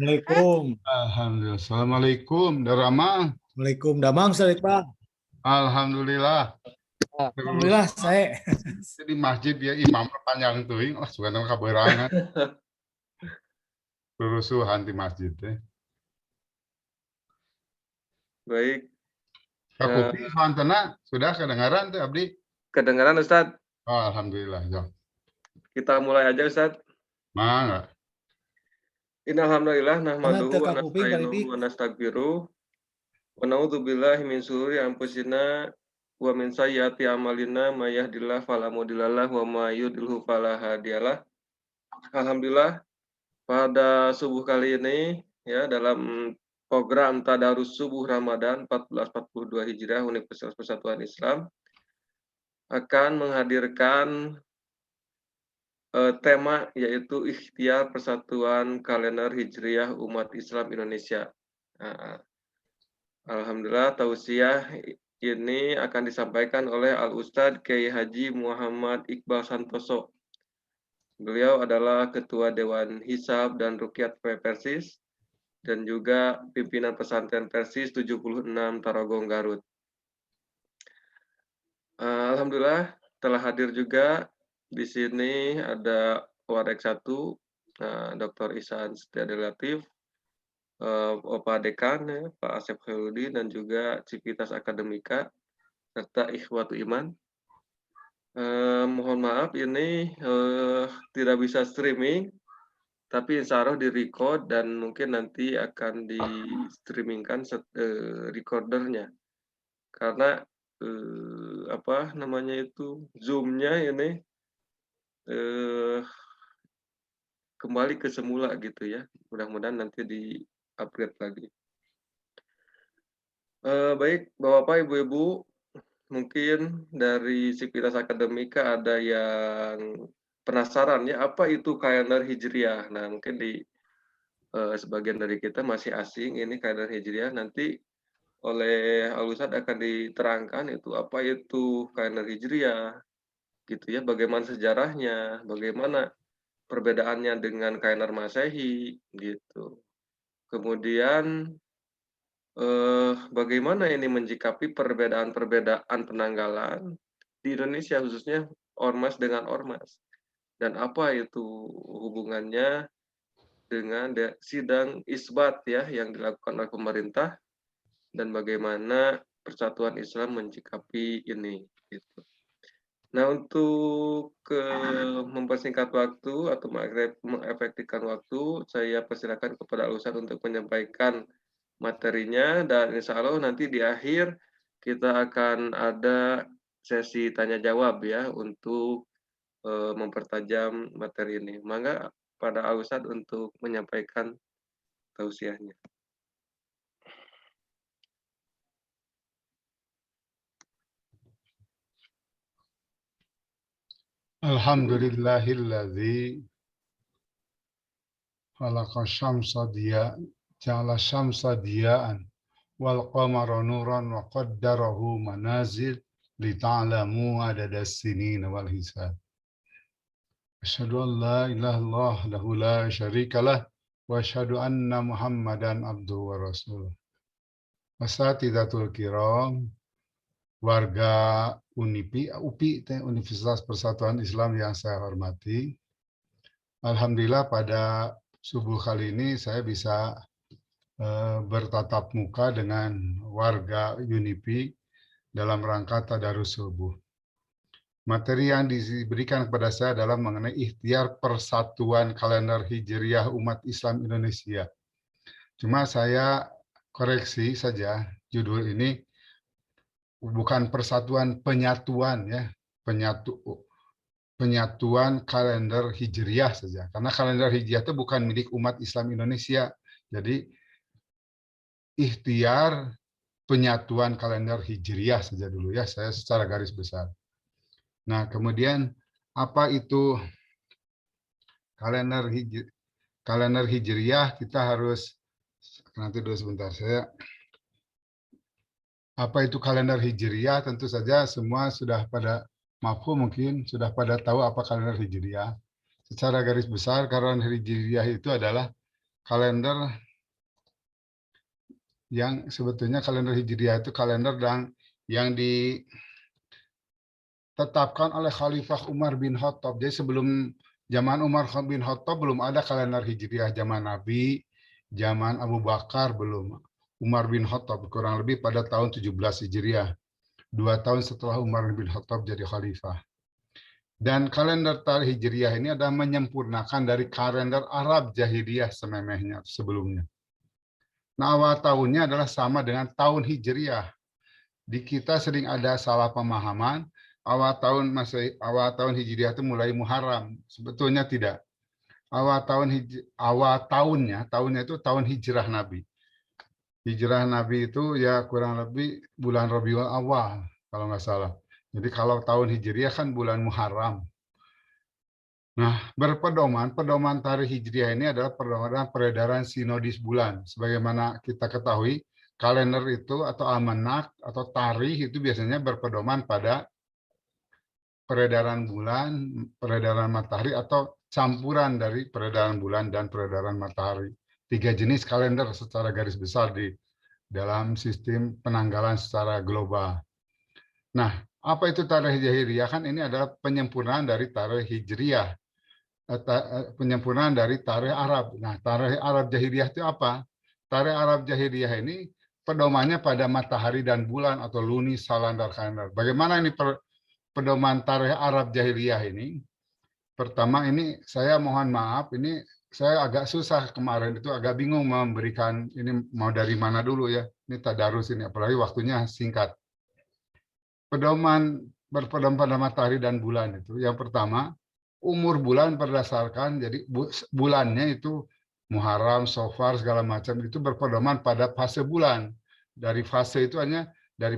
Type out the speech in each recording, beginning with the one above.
Assalamualaikum. Alhamdulillah. Assalamualaikum. Darama. Waalaikum. Damang, Ustaz Iqbal. Alhamdulillah. Terus Alhamdulillah, saya. di masjid ya imam panjang tuing lah suka nama kaberangan. Kerusuhan di masjid teh. Baik. Kakupi soantena sudah kedengaran teh Abdi? Kedengaran Ustaz? Oh, alhamdulillah. Ya. Kita mulai aja Ustaz. Mangga. Innalhamdulillah nahmaduhu wa Kuping, Pak Edi. nasta'inuhu wa nastaghfiruh wa na'udzubillahi min syururi anfusina wa min sayyiati a'malina may yahdihillahu fala mudhillalah wa may yudhlil fala hadiyalah. Alhamdulillah pada subuh kali ini ya dalam program Tadarus Subuh Ramadan 1442 Hijriah Universitas Persatuan Islam akan menghadirkan tema yaitu ikhtiar persatuan kalender Hijriah umat Islam Indonesia. Nah, alhamdulillah tausiah ini akan disampaikan oleh Al-Ustadz Kiai Haji Muhammad Iqbal Santoso. Beliau adalah Ketua Dewan Hisab dan Ruqyat Persis dan juga pimpinan pesantren Persis 76 Tarogong Garut. Alhamdulillah telah hadir juga di sini ada Warek 1, Dr. Ihsan Setiadi Latif, Bapak Dekan, ya, Pak Asep Khairudin, dan juga Civitas Akademika, serta Ikhwatu Iman. Mohon maaf ini tidak bisa streaming, tapi insya Allah di-record dan mungkin nanti akan di-streamingkan recordernya. Karena apa namanya itu Zoom-nya ini kembali ke semula gitu ya. Mudah-mudahan nanti di-upgrade lagi. Baik, Bapak-Bapak, Ibu-Ibu, mungkin dari Civitas Akademika ada yang penasaran ya apa itu kalender Hijriah. Nah, mungkin di sebagian dari kita masih asing ini kalender Hijriah. Nanti oleh Al-Ustadz akan diterangkan itu apa itu kalender Hijriah gitu ya, bagaimana sejarahnya, bagaimana perbedaannya dengan kalender Masehi gitu. Kemudian bagaimana ini menyikapi perbedaan-perbedaan penanggalan di Indonesia khususnya ormas dengan ormas dan apa itu hubungannya dengan sidang isbat ya yang dilakukan oleh pemerintah dan bagaimana persatuan Islam menyikapi ini gitu. Nah, untuk mempersingkat waktu atau mengefektifkan waktu, saya persilakan kepada Ustadz untuk menyampaikan materinya dan insya Allah nanti di akhir kita akan ada sesi tanya jawab ya untuk mempertajam materi ini. Mangga pada Ustadz untuk menyampaikan tausiahnya. Alhamdulillahilladzi khalaqa syamsa diya ja'ala syamsa diya'an wal qamara nuran wa qaddarahu manazil li ta'lamu adada as-sinin wal hisab. Asyhadu an la ilaha illallah lahu la syarika lah wa asyhadu anna Muhammadan abduhu wa rasuluh. Wasatidatul kiram, warga UPI, Universitas Persatuan Islam yang saya hormati. Alhamdulillah pada subuh kali ini saya bisa bertatap muka dengan warga UNIPI dalam rangka tadarus subuh. Materi yang diberikan kepada saya adalah mengenai ikhtiar persatuan kalender Hijriah umat Islam Indonesia. Cuma saya koreksi saja judul ini bukan persatuan, penyatuan ya, penyatuan kalender Hijriah saja. Karena kalender Hijriah itu bukan milik umat Islam Indonesia. Jadi ikhtiar penyatuan kalender Hijriah saja dulu ya, saya secara garis besar. Nah, kemudian apa itu kalender Hijriah? Kita harus nanti dulu sebentar saya. Apa itu kalender Hijriah? Tentu saja semua sudah pada mafhum mungkin sudah pada tahu apa kalender Hijriah. Secara garis besar kalender Hijriah itu adalah kalender yang sebetulnya kalender Hijriah itu kalender yang ditetapkan oleh Khalifah Umar bin Khattab. Jadi sebelum zaman Umar bin Khattab belum ada kalender Hijriah, zaman Nabi, zaman Abu Bakar belum. Umar bin Khattab kurang lebih pada tahun 17 Hijriah. 2 tahun setelah Umar bin Khattab jadi khalifah. Dan kalender tarikh Hijriah ini adalah menyempurnakan dari kalender Arab Jahiliyah sememehnya sebelumnya. Nah, awal tahunnya adalah sama dengan tahun Hijriah. Di kita sering ada salah pemahaman, awal tahun Hijriah itu mulai Muharram. Sebetulnya tidak. Tahunnya itu tahun hijrah Nabi. Hijrah Nabi itu ya kurang lebih bulan Rabiul Awal kalau nggak salah. Jadi kalau tahun Hijriah kan bulan Muharram. Nah, pedoman tarikh Hijriah ini adalah peredaran sinodis bulan. Sebagaimana kita ketahui, kalender itu atau almanak atau tarikh itu biasanya berpedoman pada peredaran bulan, peredaran matahari atau campuran dari peredaran bulan dan peredaran matahari. 3 jenis kalender secara garis besar di dalam sistem penanggalan secara global. Nah, apa itu tarikh Jahiliyah? Kan ini adalah penyempurnaan dari tarikh Hijriah, penyempurnaan dari tarikh Arab. Nah, tarikh Arab Jahiliyah itu apa? Tarikh Arab Jahiliyah ini pedomannya pada matahari dan bulan atau luni, salan, dan kalender. Bagaimana ini pedoman tarikh Arab Jahiliyah ini? Pertama ini saya mohon maaf, ini saya agak susah kemarin itu agak bingung memberikan ini mau dari mana dulu ya. Ini tadarus ini apalagi waktunya singkat. Berpedoman pada matahari dan bulan itu. Yang pertama, umur bulan berdasarkan jadi bulannya itu Muharram, Safar segala macam itu berpedoman pada fase bulan. Dari fase itu hanya dari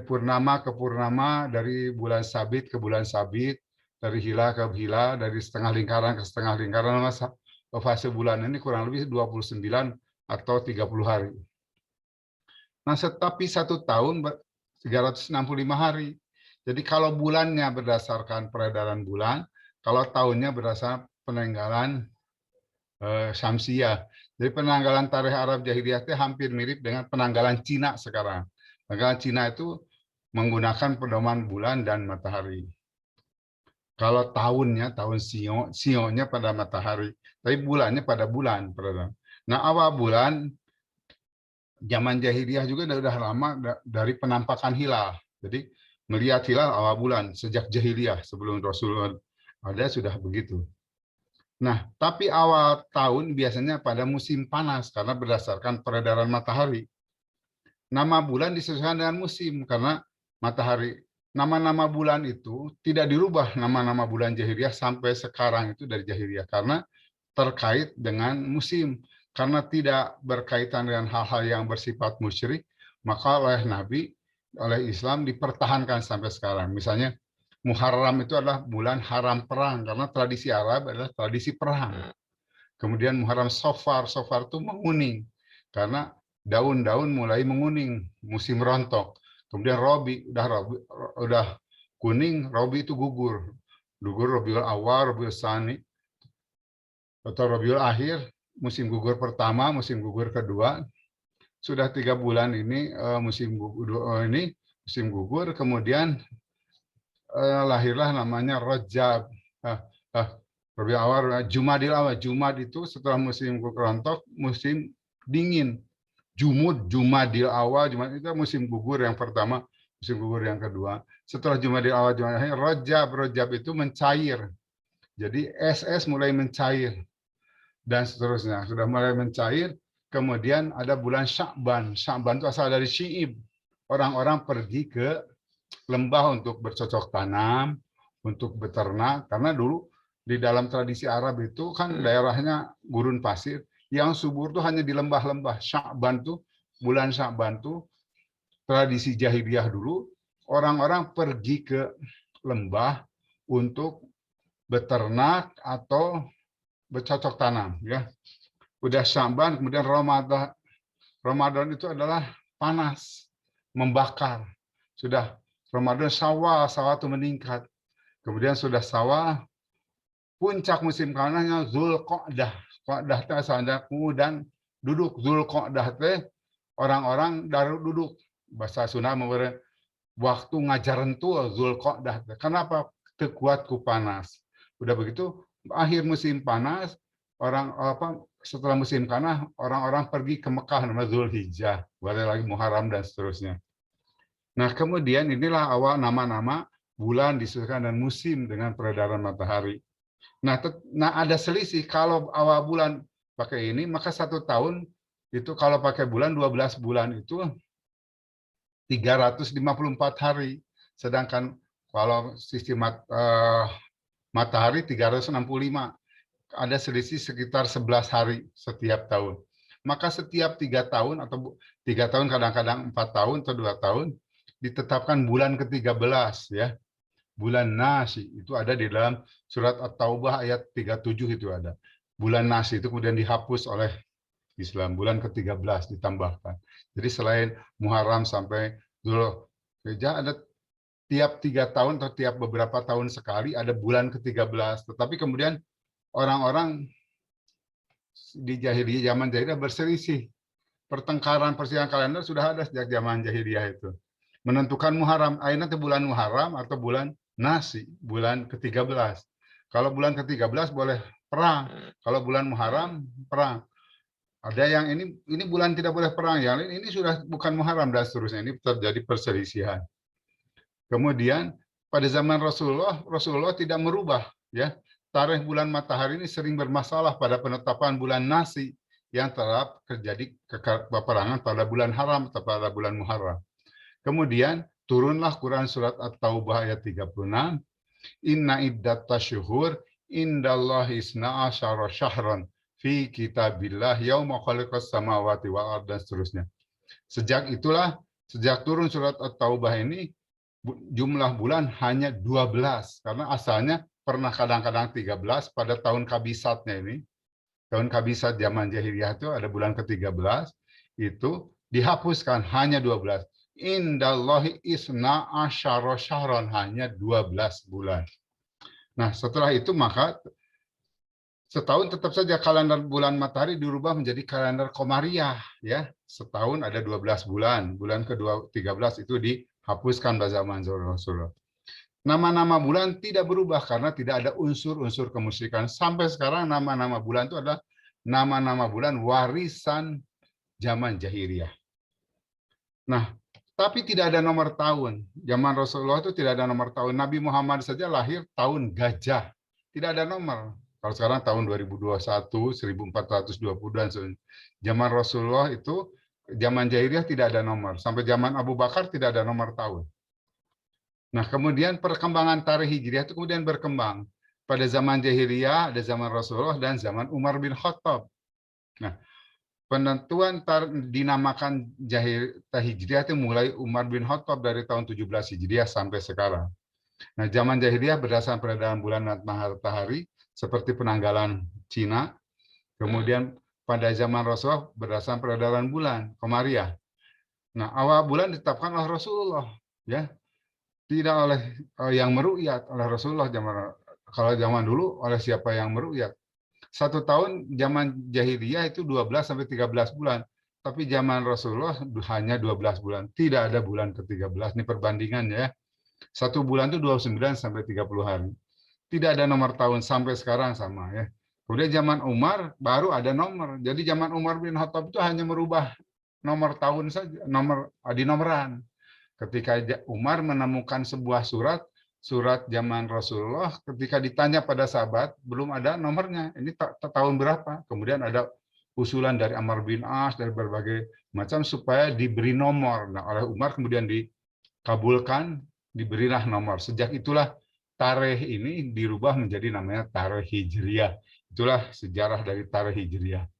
purnama ke purnama, dari bulan sabit ke bulan sabit, dari hilal ke hilal, dari setengah lingkaran ke setengah lingkaran. Fase bulan ini kurang lebih 29 atau 30 hari. Nah, tetapi 1 tahun 365 hari. Jadi kalau bulannya berdasarkan peredaran bulan, kalau tahunnya berdasarkan penanggalan Syamsiah. Jadi penanggalan tarikh Arab Jahiliyah itu hampir mirip dengan penanggalan Cina sekarang. Penanggalan Cina itu menggunakan pedoman bulan dan matahari. Kalau tahunnya, tahun sionya pada matahari, tapi bulannya pada bulan. Nah, awal bulan, zaman Jahiliyah juga sudah lama dari penampakan hilal. Jadi, melihat hilal awal bulan, sejak Jahiliyah, sebelum Rasulullah ada sudah begitu. Nah, tapi awal tahun biasanya pada musim panas, karena berdasarkan peredaran matahari. Nama bulan disesuaikan dengan musim, karena matahari. Nama-nama bulan itu tidak dirubah nama-nama bulan Jahiliyah sampai sekarang itu dari Jahiliyah karena terkait dengan musim, karena tidak berkaitan dengan hal-hal yang bersifat musyrik, maka oleh Nabi, oleh Islam dipertahankan sampai sekarang. Misalnya Muharram itu adalah bulan haram perang karena tradisi Arab adalah tradisi perang. Kemudian Muharram Safar itu menguning karena daun-daun mulai menguning musim rontok. Kemudian Robi udah kuning, Robi itu gugur. Gugur Rabiul Awal, Rabiul Tsani, atau Rabiul Akhir, musim gugur pertama, musim gugur kedua. Sudah 3 bulan ini musim gugur, kemudian lahirlah namanya Rajab. Rabiul Awal, Jumadil Awal. Jumad itu setelah musim gugur rontok, musim dingin. Jumadil Awal, Jumad itu musim gugur yang pertama, musim gugur yang kedua. Setelah Jumadil Awal, Rajab itu mencair. Jadi es mulai mencair dan seterusnya. Sudah mulai mencair, kemudian ada bulan Sya'ban. Sya'ban itu asal dari Syi'ib. Orang-orang pergi ke lembah untuk bercocok tanam, untuk beternak, karena dulu di dalam tradisi Arab itu kan daerahnya gurun pasir. Yang subur tuh hanya di lembah-lembah. Bulan Sya'ban tuh tradisi jahiliyah dulu, orang-orang pergi ke lembah untuk beternak atau bercocok tanam. Ya, udah Sya'ban, kemudian Ramadan. Ramadan itu adalah panas, membakar. Sudah Ramadan, Syawal itu meningkat. Kemudian sudah Syawal, puncak musim panasnya Zulqa'dah. Qo'dah teh asalnya dan duduk. Zulqa'dah teh orang-orang daru duduk. Bahasa Sunda memberi waktu ngajaran tuh Zulqa'dah. Kenapa? Teu kuat ku panas. Udah begitu akhir musim panas setelah musim panas orang-orang pergi ke Mekah nama Zulhijjah, boleh lagi Muharram dan seterusnya. Nah, kemudian inilah awal nama-nama bulan disesuaikan dan musim dengan peredaran matahari. Nah, ada selisih kalau awal bulan pakai ini, maka 1 tahun itu kalau pakai bulan 12 bulan itu 354 hari. Sedangkan kalau sistem matahari 365. Ada selisih sekitar 11 hari setiap tahun. Maka setiap 3 tahun atau 3 tahun kadang-kadang 4 tahun atau 2 tahun ditetapkan bulan ke-13 ya. Bulan Nasi itu ada di dalam surat At-Taubah ayat 37 itu ada. Bulan Nasi itu kemudian dihapus oleh Islam, bulan ke-13 ditambahkan. Jadi selain Muharram sampai Dzulhijjah ada tiap 3 tahun atau tiap beberapa tahun sekali ada bulan ke-13. Tetapi kemudian orang-orang di zaman jahiliyah berselisih. Pertengkaran persidangan kalender sudah ada sejak zaman jahiliyah itu. Menentukan Muharram, akhirnya itu bulan Muharram atau bulan Nasi, bulan ke-13. Kalau bulan ke-13 boleh perang. Kalau bulan Muharram perang. Ada yang ini bulan tidak boleh perang, yang lain ini sudah bukan Muharram dan seterusnya. Ini terjadi perselisihan. Kemudian pada zaman Rasulullah tidak merubah ya. Tarikh bulan matahari ini sering bermasalah pada penetapan bulan Nasi yang telah terjadi peperangan pada bulan haram atau pada bulan Muharram. Kemudian turunlah Quran surat At-Taubah ayat 36. Inna iddatasyuhur indallahi isna asyara syahran fi kitabillah yauma khalaqas samawati wal ardh dan seterusnya. Sejak turun surat At-Taubah ini jumlah bulan hanya 12 karena asalnya pernah kadang-kadang 13 pada tahun kabisatnya ini. Tahun kabisat zaman jahiliyah itu ada bulan ke-13 itu dihapuskan hanya 12. Indallahi isna asyara syahran hanya 12 bulan. Nah, setelah itu maka setahun tetap saja kalender bulan matahari dirubah menjadi kalender Komariah ya. Setahun ada 12 bulan. Bulan ke-13 itu dihapuskan pada zaman Rasulullah. Nama-nama bulan tidak berubah karena tidak ada unsur-unsur kemusyrikan. Sampai sekarang nama-nama bulan itu adalah nama-nama bulan warisan zaman jahiliyah. Nah, tapi tidak ada nomor tahun. Zaman Rasulullah itu tidak ada nomor tahun. Nabi Muhammad saja lahir tahun gajah. Tidak ada nomor. Kalau sekarang tahun 2021, 1420 dan sebagainya. Zaman Rasulullah itu, zaman jahiliyah tidak ada nomor. Sampai zaman Abu Bakar tidak ada nomor tahun. Nah, kemudian perkembangan tarikh Hijriah itu kemudian berkembang. Pada zaman jahiliyah, ada zaman Rasulullah dan zaman Umar bin Khattab. Nah, penentuan dinamakan Hijriah itu mulai Umar bin Khattab dari tahun 17 Hijriah sampai sekarang. Nah, zaman jahiliyah berdasarkan peredaran bulan dan matahari seperti penanggalan Cina. Kemudian pada zaman Rasulullah berdasarkan peredaran bulan Komariah. Nah, awal bulan ditetapkan oleh Rasulullah, ya. Tidak oleh yang meru'yat oleh Rasulullah. Kalau zaman dulu oleh siapa yang meru'yat. 1 tahun zaman jahiliyah itu 12 sampai 13 bulan. Tapi zaman Rasulullah hanya 12 bulan. Tidak ada bulan ke-13. Ini perbandingannya ya. 1 bulan itu 29 sampai 30 hari. Tidak ada nomor tahun sampai sekarang sama ya. Kemudian zaman Umar baru ada nomor. Jadi zaman Umar bin Khattab itu hanya merubah nomor tahun saja, di nomoran. Ketika Umar menemukan sebuah surat zaman Rasulullah, ketika ditanya pada sahabat, belum ada nomornya. Ini tahun berapa? Kemudian ada usulan dari Amr bin As, dari berbagai macam, supaya diberi nomor. Nah, oleh Umar kemudian dikabulkan, diberilah nomor. Sejak itulah tarikh ini dirubah menjadi namanya tarikh Hijriah. Itulah sejarah dari tarikh Hijriah.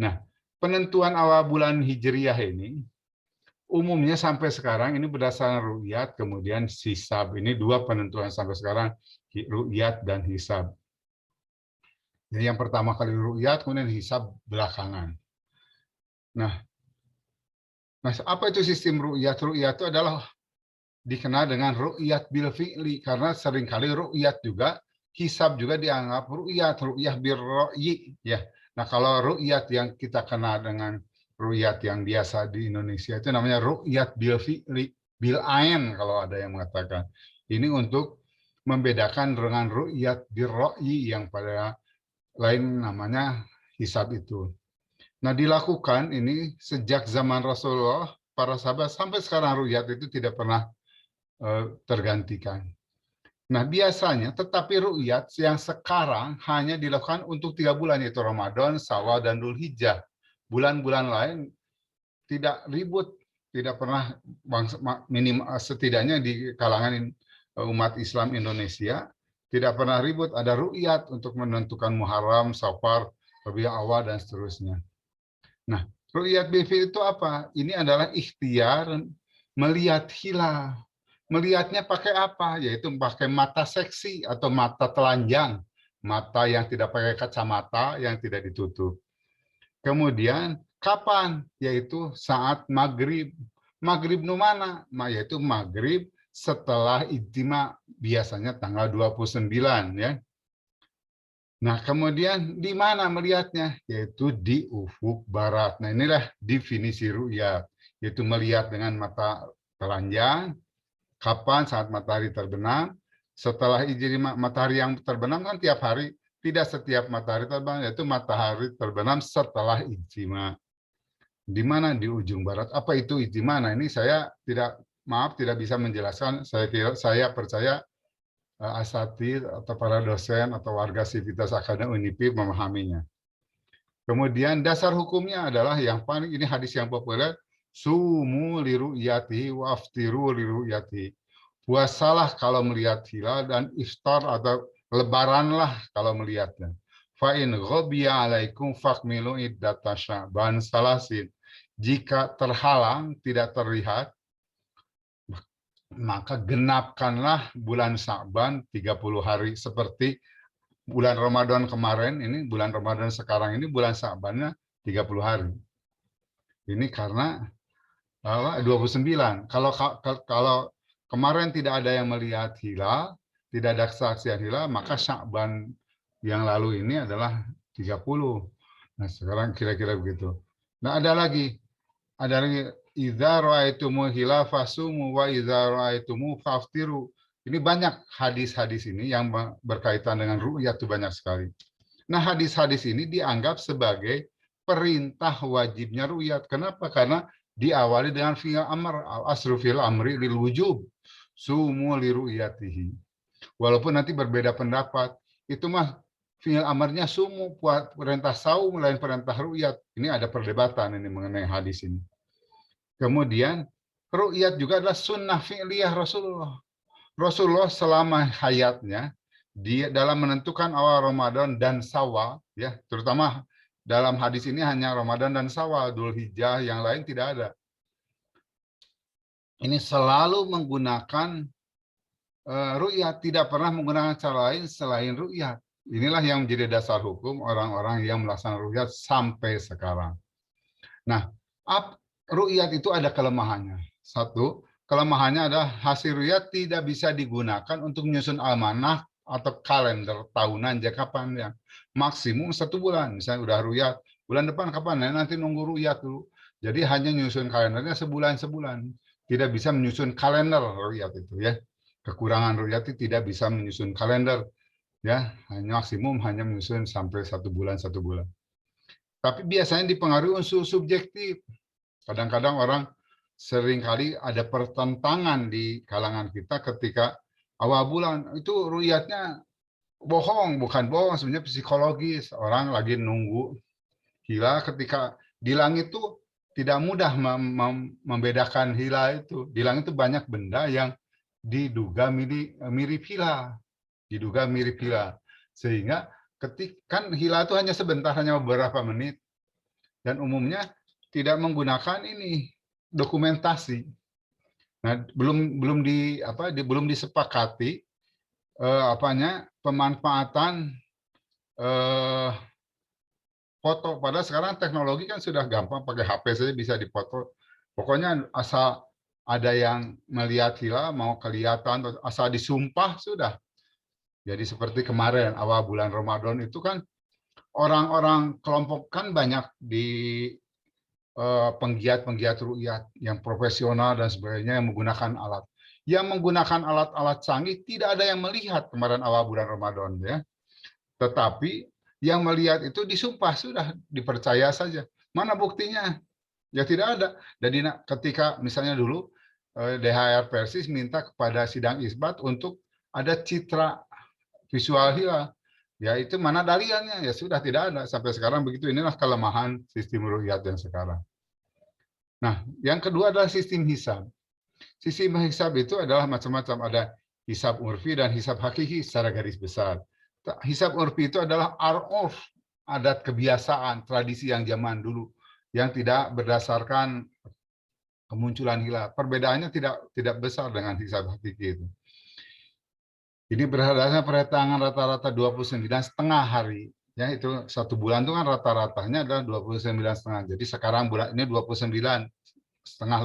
Nah, penentuan awal bulan Hijriah ini, umumnya sampai sekarang ini berdasarkan ru'yat, kemudian hisab. Ini 2 penentuan sampai sekarang, ru'yat dan hisab. Jadi yang pertama kali ru'yat, kemudian hisab belakangan. Nah, apa itu sistem ru'yat? Ru'yat itu adalah dikenal dengan ru'yat bil fi'li, karena seringkali ru'yat juga, hisab juga dianggap ru'yat bil ra'yi. Ya. Nah, kalau ru'yat yang kita kenal dengan ru'yat yang biasa di Indonesia itu namanya ru'yat bil ain kalau ada yang mengatakan. Ini untuk membedakan dengan ru'yat bil ro'yi yang pada lain namanya hisab itu. Nah, dilakukan ini sejak zaman Rasulullah, para sahabat sampai sekarang ru'yat itu tidak pernah tergantikan. Nah, biasanya tetapi ru'yat yang sekarang hanya dilakukan untuk 3 bulan, yaitu Ramadan, Syawal, dan Dzulhijjah. Bulan-bulan lain tidak ribut, tidak pernah setidaknya di kalangan umat Islam Indonesia tidak pernah ribut ada ru'yat untuk menentukan Muharram, Safar, Rabiul Awal, dan seterusnya. Nah, ru'yat BV itu apa? Ini adalah ikhtiar melihat hilal. Melihatnya pakai apa? Yaitu pakai mata seksi atau mata telanjang. Mata yang tidak pakai kacamata, yang tidak ditutup. Kemudian, kapan? Yaitu saat maghrib. Maghrib nu mana? Yaitu maghrib setelah ijtima, biasanya tanggal 29. Ya. Nah, kemudian di mana melihatnya? Yaitu di ufuk barat. Nah, inilah definisi ru'yat, yaitu melihat dengan mata telanjang. Kapan? Saat matahari terbenam. Setelah ijtima, matahari yang terbenam kan tiap hari, tidak setiap matahari terbenam, yaitu matahari terbenam setelah ijtima. Di mana? Di ujung barat. Apa itu ijtima? Nah, ini saya tidak bisa menjelaskan. Saya percaya asatidz atau para dosen atau warga Sivitas Akademi Unipi memahaminya. Kemudian dasar hukumnya adalah yang paling, ini hadis yang populer, sumu liru'yati wa aftiru liru'yati. Puasalah kalau melihat hilal dan iftar atau lebaranlah kalau melihatnya. Fa in ghabiya alaikum fakmilu iddata Sya'ban salasin. Jika terhalang, tidak terlihat, maka genapkanlah bulan Sya'ban 30 hari seperti bulan Ramadan kemarin, ini bulan Ramadan sekarang ini bulan Sya'bannya 30 hari. Ini karena 29. Kalau kemarin tidak ada yang melihat hilal, tidak ada kesaksian hilal, maka Sya'ban yang lalu ini adalah 30. Nah, sekarang kira-kira begitu. Nah, ada lagi idza ra'aitumul hilal fasumu wa idza ra'aitumu faftiru. Ini banyak hadis-hadis ini yang berkaitan dengan ru'yat itu banyak sekali. Nah, hadis-hadis ini dianggap sebagai perintah wajibnya ru'yat. Kenapa? Karena diawali dengan fi'il amr, al-asru fil amri lil wujub, sumu li ru'yatihi. Walaupun nanti berbeda pendapat, itu mah fi'il amarnya sumu, perintah saum lain perintah ru'yat. Ini ada perdebatan ini mengenai hadis ini. Kemudian ru'yat juga adalah sunnah fi'liyah Rasulullah. Rasulullah selama hayatnya dia dalam menentukan awal Ramadan dan Syawal, ya, terutama dalam hadis ini hanya Ramadan dan Syawal, Dzulhijjah yang lain tidak ada. Ini selalu menggunakan ru'yat, tidak pernah menggunakan cara lain selain ru'yat. Inilah yang menjadi dasar hukum orang-orang yang melaksanakan ru'yat sampai sekarang. Nah, ru'yat itu ada kelemahannya. Satu, kelemahannya adalah hasil ru'yat tidak bisa digunakan untuk menyusun almanah atau kalender tahunan jangka panjang. Maksimum 1 bulan. Misalnya udah ru'yat, bulan depan kapan? Nanti nunggu ru'yat dulu. Jadi hanya menyusun kalendernya sebulan-sebulan. Tidak bisa menyusun kalender ru'yat itu, ya. Kekurangan ru'yat itu tidak bisa menyusun kalender, ya. Maksimum hanya menyusun sampai 1 bulan 1 bulan. Tapi biasanya dipengaruhi unsur subjektif. Kadang-kadang orang seringkali ada pertentangan di kalangan kita ketika awal bulan itu ru'yatnya bohong, bukan bohong, sebenarnya psikologis. Orang lagi nunggu hilal, ketika di langit itu tidak mudah membedakan hilal itu. Di langit itu banyak benda yang diduga mirip hilal, sehingga kan hilal itu hanya sebentar, hanya beberapa menit, dan umumnya tidak menggunakan ini dokumentasi. Nah, belum disepakati pemanfaatan foto. Padahal sekarang teknologi kan sudah gampang, pakai HP saja bisa dipoto. Pokoknya asal ada yang melihat hilal, mau kelihatan, asal disumpah sudah. Jadi seperti kemarin awal bulan Ramadan itu kan orang-orang kelompok kan banyak di penggiat-penggiat ru'yat yang profesional dan sebagainya yang menggunakan alat. Yang menggunakan alat-alat canggih tidak ada yang melihat kemarin awal bulan Ramadan ya. Tetapi yang melihat itu disumpah sudah dipercaya saja. Mana buktinya? Ya tidak ada. Jadi ketika misalnya dulu DHR Persis minta kepada sidang isbat untuk ada citra visual hilal. Ya itu mana daliannya? Ya sudah tidak ada. Sampai sekarang begitu. Inilah kelemahan sistem ru'yat yang sekarang. Nah, yang kedua adalah sistem hisab. Sistem hisab itu adalah macam-macam. Ada hisab urfi dan hisab hakiki secara garis besar. Hisab urfi itu adalah ar'uf, adat kebiasaan, tradisi yang zaman dulu, yang tidak berdasarkan kemunculan hilal. Perbedaannya tidak besar dengan hisab hakiki itu. Ini berdasarkan perhitungan rata-rata 29,5 hari. Ya, itu satu bulan itu kan rata-ratanya adalah 29,5. Jadi sekarang bulan ini 29,5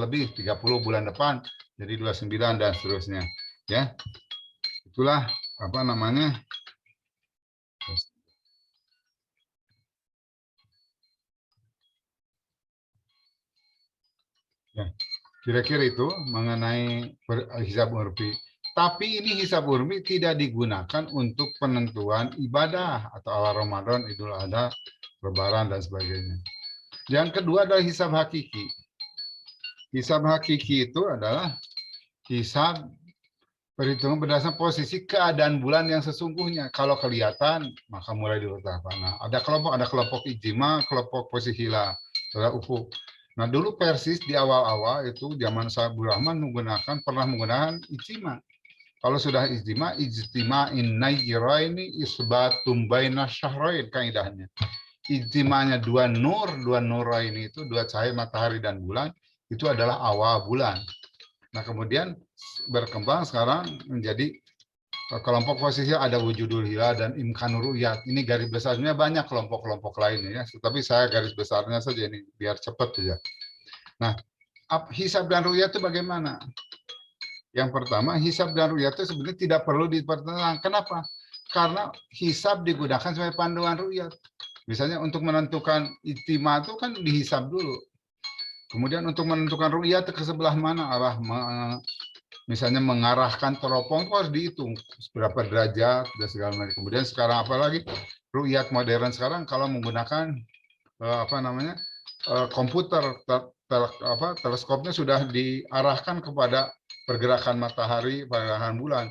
lebih, 30 bulan depan jadi 29 dan seterusnya. Ya. Itulah apa namanya? Ya. Kira-kira itu mengenai hisab urfi. Tapi ini hisab urfi tidak digunakan untuk penentuan ibadah atau awal Ramadan, Idul Adha, Lebaran dan sebagainya. Yang kedua adalah hisab hakiki. Hisab hakiki itu adalah hisab perhitungan berdasarkan posisi keadaan bulan yang sesungguhnya. Kalau kelihatan, maka mulai diletakkan. Nah, ada kelompok ijma, kelompok posisi hilal, saudara ufuk. Nah, dulu Persis di awal-awal itu zaman Sayyidul Rahman pernah menggunakan ijma. Kalau sudah ijtima in nayyiraini isbatum baina syahrain kaidahnya. Ijtimanya dua nuraini itu dua cahaya matahari dan bulan itu adalah awal bulan. Nah, kemudian berkembang sekarang menjadi kelompok posisi ada wujudul hilal dan imkanur ru'yat. Ini garis besarnya banyak kelompok-kelompok lainnya ya, tapi saya garis besarnya saja ini biar cepat saja. Nah, hisab dan ru'yat itu bagaimana? Yang pertama, hisab dan ru'yat itu sebenarnya tidak perlu dipertentangkan. Kenapa? Karena hisab digunakan sebagai panduan ru'yat. Misalnya untuk menentukan ijtima itu kan dihisab dulu. Kemudian untuk menentukan ru'yat ke sebelah mana arah, misalnya mengarahkan teropong itu harus dihitung berapa derajat dan segala macam. Kemudian sekarang apalagi ru'yat modern sekarang kalau menggunakan komputer, teleskopnya sudah diarahkan kepada pergerakan matahari, pergerakan bulan.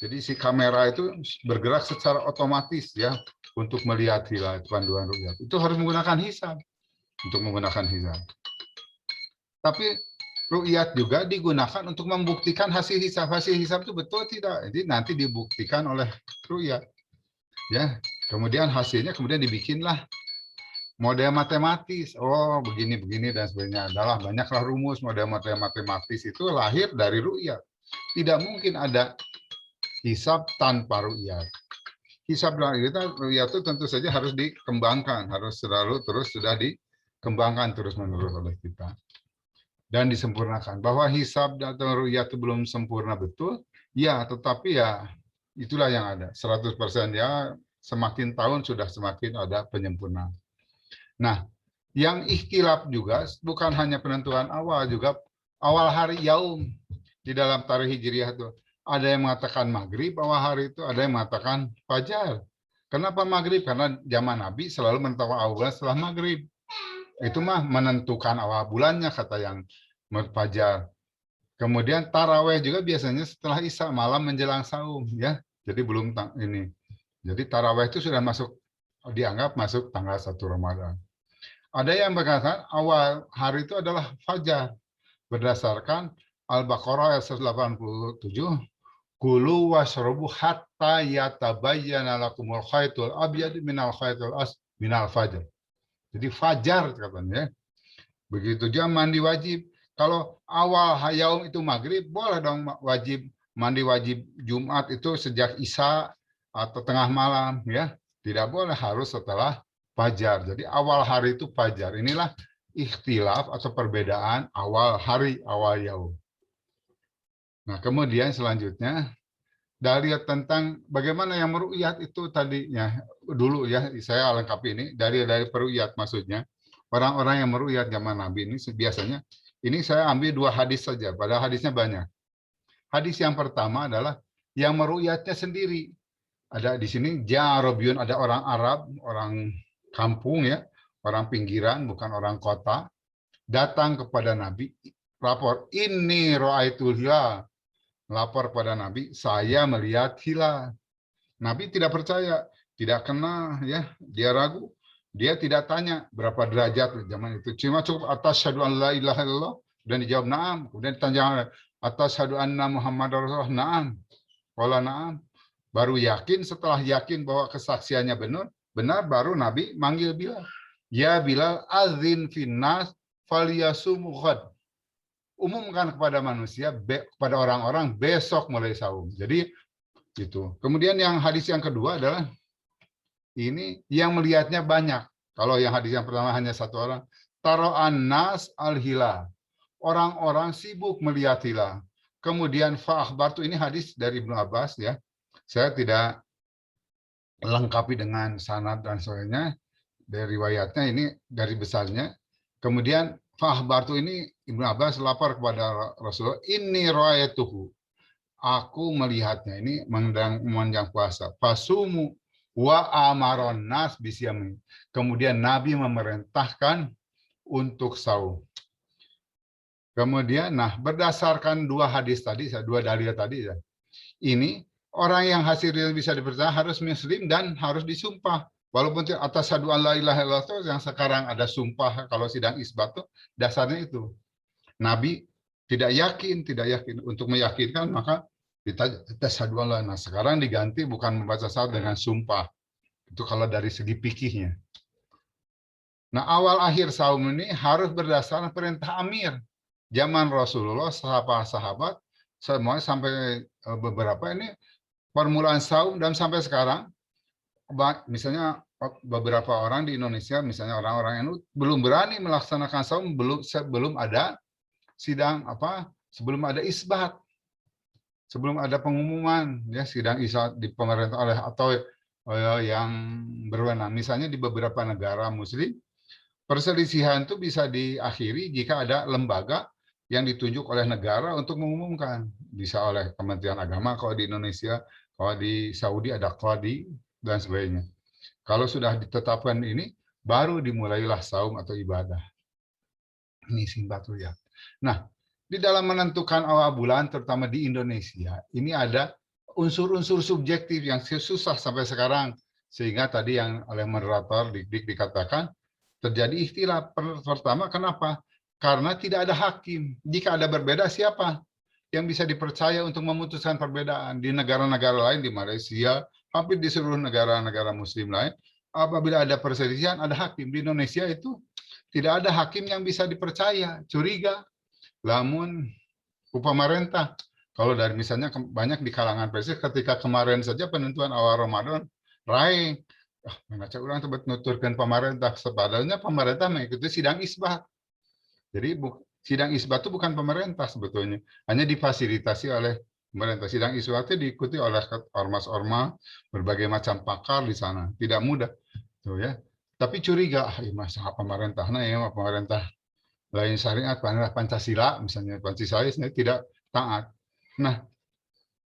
Jadi si kamera itu bergerak secara otomatis ya untuk melihat hilal panduan ru'yat. Itu harus menggunakan hisab untuk menggunakan hisab. Tapi ru'yat juga digunakan untuk membuktikan hasil hisab. Hasil hisab itu betul tidak? Jadi nanti dibuktikan oleh ru'yat. Ya, kemudian hasilnya kemudian dibikinlah model matematis. Oh, begini dan sebagainya. Adalah banyaklah rumus model-model matematis itu lahir dari ru'yat. Tidak mungkin ada hisab tanpa ru'yat. Hisab dan ru'yat itu tentu saja harus dikembangkan, harus selalu terus sudah dikembangkan terus-menerus oleh kita. Dan disempurnakan. Bahwa hisab dan ru'yat itu belum sempurna betul, ya, tetapi ya itulah yang ada. 100% ya, semakin tahun sudah semakin ada penyempurnaan. Nah, yang ikhtilaf juga bukan hanya penentuan awal, juga awal hari yaum di dalam tarikh Hijriah itu. Ada yang mengatakan maghrib awal hari itu, ada yang mengatakan fajar. Kenapa maghrib? Karena zaman Nabi selalu menentukan awal bulan setelah maghrib. Itu mah menentukan awal bulannya kata yang fajar. Kemudian taraweh juga biasanya setelah Isya malam menjelang saum ya. Jadi belum ini. Jadi taraweh itu sudah dianggap masuk tanggal 1 Ramadan. Ada yang berkata awal hari itu adalah fajar berdasarkan Al-Baqarah ayat 187. Kulu washrabu hatta yatabayyana lakumul khaitul abyad minal khaitul aswad minal fajr. Jadi fajar katanya. Begitu juga mandi wajib. Kalau awal yaum itu maghrib, boleh dong wajib mandi wajib Jumat itu sejak Isya atau tengah malam ya. Tidak boleh, harus setelah fajar. Jadi awal hari itu fajar. Inilah ikhtilaf atau perbedaan awal hari, awal yaum. Nah, kemudian selanjutnya dalil tentang bagaimana yang meru'yat itu tadinya dulu ya, saya lengkapi ini dari peru'yat maksudnya. Orang-orang yang meru'yat zaman Nabi ini biasanya, ini saya ambil 2 hadis saja, padahal hadisnya banyak. Hadis yang pertama adalah yang meru'yatnya sendiri. Ada di sini Ja'arabiyun, ada orang Arab, orang kampung ya, orang pinggiran, bukan orang kota, datang kepada Nabi, lapor, ini ra'aitul hilal. Lapor pada Nabi, saya melihat hilal. Nabi tidak percaya, tidak kena ya, dia ragu. Dia tidak tanya berapa derajat zaman itu. Cuma cukup atas syahadu an la ilaha illallah dan dijawab na'am. Kemudian ditanya atas syahadu anna Muhammad Rasulullah, na'am. Qala na'am. Baru yakin, setelah yakin bahwa kesaksiannya benar baru Nabi manggil Bilal. Ya Bilal, azin finnas falyasumu ghad. Umumkan kepada manusia, kepada orang-orang besok mulai saum. Jadi itu. Kemudian yang hadis yang kedua adalah ini yang melihatnya banyak. Kalau yang hadis yang pertama hanya 1 orang. Taro'an nas al-hilal. Orang-orang sibuk melihat hilal. Kemudian fa'akhbartu, ini hadis dari Ibnu Abbas ya. Saya tidak lengkapi dengan sanad dan sebagainya. Dari riwayatnya ini dari besarnya. Kemudian fa'akhbartu ini Ibnu Abbas lapor kepada Rasulullah. Ini ra'ayatuhu. Aku melihatnya, ini menjelang puasa. Fasumu wa amaron nas bisyamin. Kemudian Nabi memerintahkan untuk saum. Kemudian, nah berdasarkan 2 hadis tadi, 2 dalil tadi, ini orang yang hasilnya bisa dipercaya harus muslim dan harus disumpah. Walaupun atas syahadu an la ilaha illallah yang sekarang ada sumpah kalau sidang isbat tuh dasarnya itu. Nabi tidak yakin untuk meyakinkan maka syahadu an la. Nah, sekarang diganti bukan membaca syahadat dengan sumpah. Itu kalau dari segi fikihnya. Nah, awal akhir saum ini harus berdasarkan perintah amir. Zaman Rasulullah, sahabat-sahabat, semuanya sampai beberapa ini permulaan saum dan sampai sekarang, misalnya beberapa orang di Indonesia, misalnya orang-orang yang belum berani melaksanakan saum sebelum ada sidang sebelum ada isbat, sebelum ada pengumuman ya sidang isbat di pemerintah oleh atau yang berwenang. Misalnya di beberapa negara Muslim, perselisihan itu bisa diakhiri jika ada lembaga yang ditunjuk oleh negara untuk mengumumkan. Bisa oleh Kementerian Agama kalau di Indonesia, kalau di Saudi ada qadi dan sebagainya. Kalau sudah ditetapkan ini, baru dimulailah saum atau ibadah. Ini singkat ya. Nah, di dalam menentukan awal bulan, terutama di Indonesia, ini ada unsur-unsur subjektif yang susah sampai sekarang. Sehingga tadi yang oleh moderator Dik dikatakan, terjadi ikhtilaf. Pertama, kenapa? Karena tidak ada hakim. Jika ada berbeda, siapa yang bisa dipercaya untuk memutuskan perbedaan? Di negara-negara lain, di Malaysia, hampir di seluruh negara-negara Muslim lain, apabila ada perselisihan, ada hakim. Di Indonesia itu tidak ada hakim yang bisa dipercaya, curiga. Namun, pemerintah, kalau dari misalnya banyak di kalangan persis, ketika kemarin saja penentuan awal Ramadan, Rai, mengajak orang tersebut nuturkan pemerintah, sebenarnya pemerintah mengikuti sidang isbat. Jadi sidang isbat itu bukan pemerintah sebetulnya, hanya difasilitasi oleh pemerintah. Sidang isbat itu diikuti oleh ormas-ormas, berbagai macam pakar di sana. Tidak mudah, tuh ya. Tapi curiga, masa pemerintah, nah ya pemerintah lain syariat, Pancasila, misalnya Pancasila tidak taat. Nah,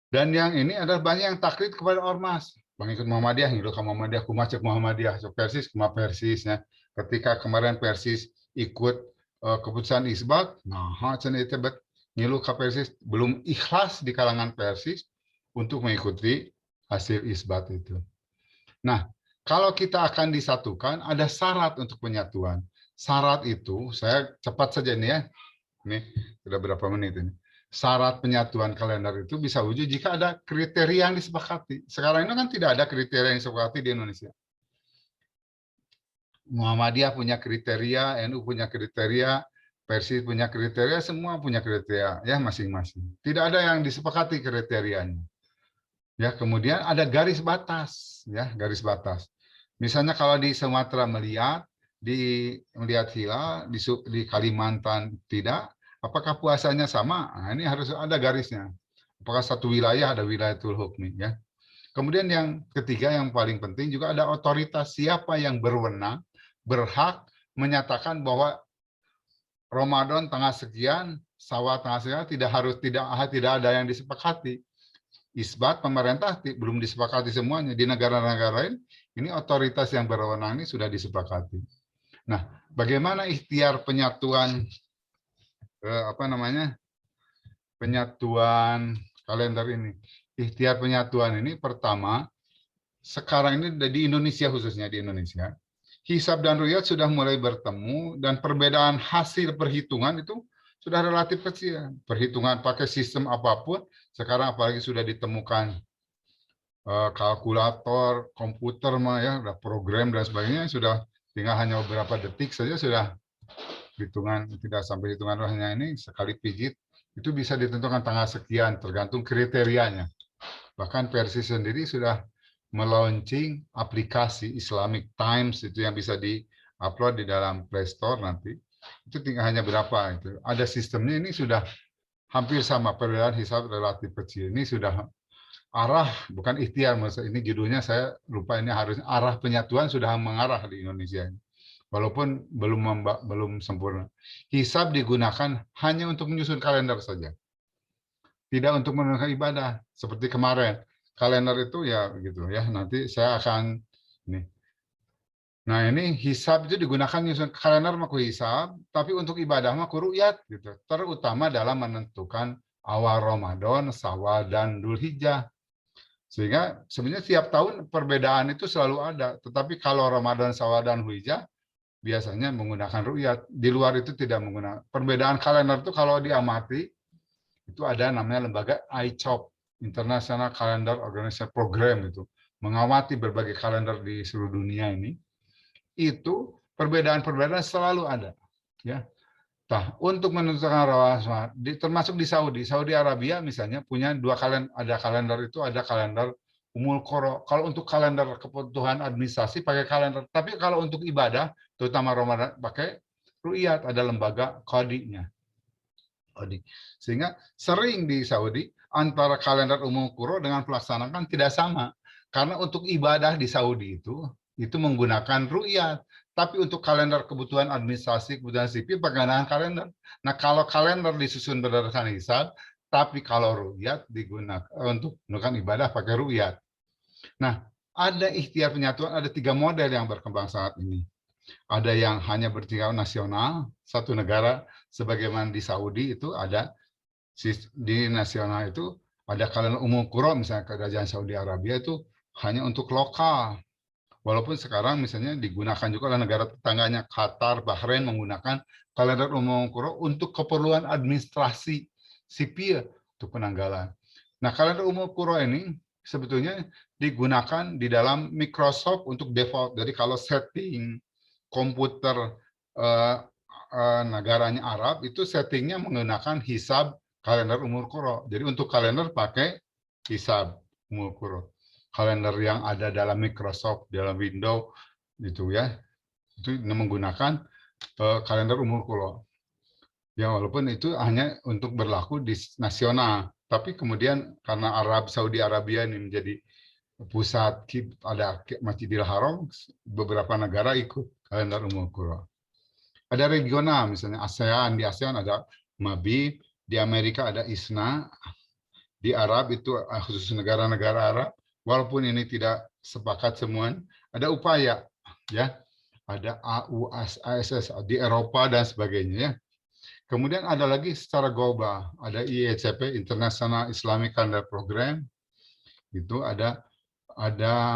dan yang ini adalah banyak yang taklid kepada ormas. Pengikut Muhammadiyah, ngilu ke Muhammadiyah, kumacek Muhammadiyah, Persis, kuma Persis. Ya. Ketika kemarin Persis ikut keputusan isbat, nah, ngilu ke Persis, belum ikhlas di kalangan Persis untuk mengikuti hasil isbat itu. Nah, kalau kita akan disatukan, ada syarat untuk penyatuan. Syarat itu, saya cepat saja nih ya, ini sudah berapa menit ini. Syarat penyatuan kalender itu bisa wujud jika ada kriteria yang disepakati. Sekarang ini kan tidak ada kriteria yang disepakati di Indonesia. Muhammadiyah punya kriteria, NU punya kriteria, Persis punya kriteria, semua punya kriteria ya masing-masing. Tidak ada yang disepakati kriterianya. Ya, kemudian ada garis batas, ya, garis batas. Misalnya kalau di Sumatera melihat hilal, di Kalimantan tidak, apakah puasanya sama? Nah, ini harus ada garisnya. Apakah satu wilayah ada wilayatul hukmi ya. Kemudian yang ketiga yang paling penting juga ada otoritas, siapa yang berwenang, berhak menyatakan bahwa Ramadan tanggal sekian, Syawal tanggal sekian tidak ada yang disepakati. Isbat pemerintah belum disepakati semuanya. Di negara-negara lain ini otoritas yang berwenang ini sudah disepakati. Nah, bagaimana ikhtiar penyatuan penyatuan kalender ini? Ikhtiar penyatuan ini pertama, sekarang ini di Indonesia, khususnya di Indonesia, hisab dan ru'yat sudah mulai bertemu dan perbedaan hasil perhitungan itu sudah relatif kecil. Perhitungan pakai sistem apapun, sekarang apalagi sudah ditemukan kalkulator, komputer, udah program dan sebagainya, sudah tinggal hanya beberapa detik saja sudah hitungan, tidak sampai hitungan rohnya ini sekali pijit itu bisa ditentukan tanggal sekian tergantung kriterianya. Bahkan Persis sendiri sudah melaunching aplikasi Islamic Times itu yang bisa di-upload di dalam Play Store nanti. Itu tinggal hanya berapa itu. Ada sistemnya, ini sudah hampir sama, perbedaan hisab relatif kecil. Ini sudah arah, bukan ikhtiar, ini judulnya saya lupa, ini harus arah penyatuan sudah mengarah di Indonesia ini. Walaupun belum sempurna. Hisab digunakan hanya untuk menyusun kalender saja. Tidak untuk menunaikan ibadah seperti kemarin. Kalender itu ya begitu ya. Nanti saya akan ini. Nah, ini hisab itu digunakan nyusun kalender maku hisab, tapi untuk ibadah maku ru'yat gitu. Terutama dalam menentukan awal Ramadan, Syawal dan Dzulhijjah. Sehingga sebenarnya tiap tahun perbedaan itu selalu ada, tetapi kalau Ramadan, Syawal dan Dzulhijjah biasanya menggunakan ru'yat. Di luar itu tidak menggunakan. Perbedaan kalender itu kalau diamati itu ada namanya lembaga ICOP, International Calendar Organization Program, itu mengawati berbagai kalender di seluruh dunia ini. Itu perbedaan-perbedaan selalu ada, ya. Nah, untuk menentukan Ramadan, termasuk di Saudi Arabia misalnya punya dua kalender, ada kalender itu ada kalender Umul Qura. Kalau untuk kalender kebutuhan administrasi pakai kalender, tapi kalau untuk ibadah, terutama Ramadan, pakai ru'yat, ada lembaga qadinya. Sehingga sering di Saudi antara kalender umum Qura dengan pelaksanaan tidak sama. Karena untuk ibadah di Saudi itu menggunakan ru'yat. Tapi untuk kalender kebutuhan administrasi, kebutuhan sipil, penggunaan kalender. Nah, kalau kalender disusun berdasarkan hisab, tapi kalau ru'yat digunakan untuk melakukan ibadah pakai ru'yat. Nah, ada ikhtiar penyatuan, ada 3 model yang berkembang saat ini. Ada yang hanya bertingkat nasional, satu negara, sebagaimana di Saudi itu ada, di nasional itu ada kalender umum Qura, misalnya kerajaan Saudi Arabia itu hanya untuk lokal. Walaupun sekarang misalnya digunakan juga oleh negara tetangganya, Qatar, Bahrain menggunakan kalender umum Qura untuk keperluan administrasi sipil untuk penanggalan. Nah, kalender umum Qura ini sebetulnya digunakan di dalam Microsoft untuk default. Jadi kalau setting komputer negaranya Arab itu settingnya menggunakan hisab kalender umur Qura. Jadi untuk kalender pakai hisab umur Qura. Kalender yang ada dalam Microsoft, dalam Windows gitu ya, itu menggunakan kalender umur Qura. Ya, walaupun itu hanya untuk berlaku di nasional, tapi kemudian karena Saudi Arabia ini menjadi pusat, ada Masjidil Haram, beberapa negara ikut kalender umum Qura. Ada regional, misalnya ASEAN, di ASEAN ada MABI, di Amerika ada ISNA, di Arab itu khusus negara-negara Arab, walaupun ini tidak sepakat semua, ada upaya, ya, ada AUSS di Eropa dan sebagainya, ya. Kemudian ada lagi secara global, ada IECP, International Islamic Calendar Program, itu ada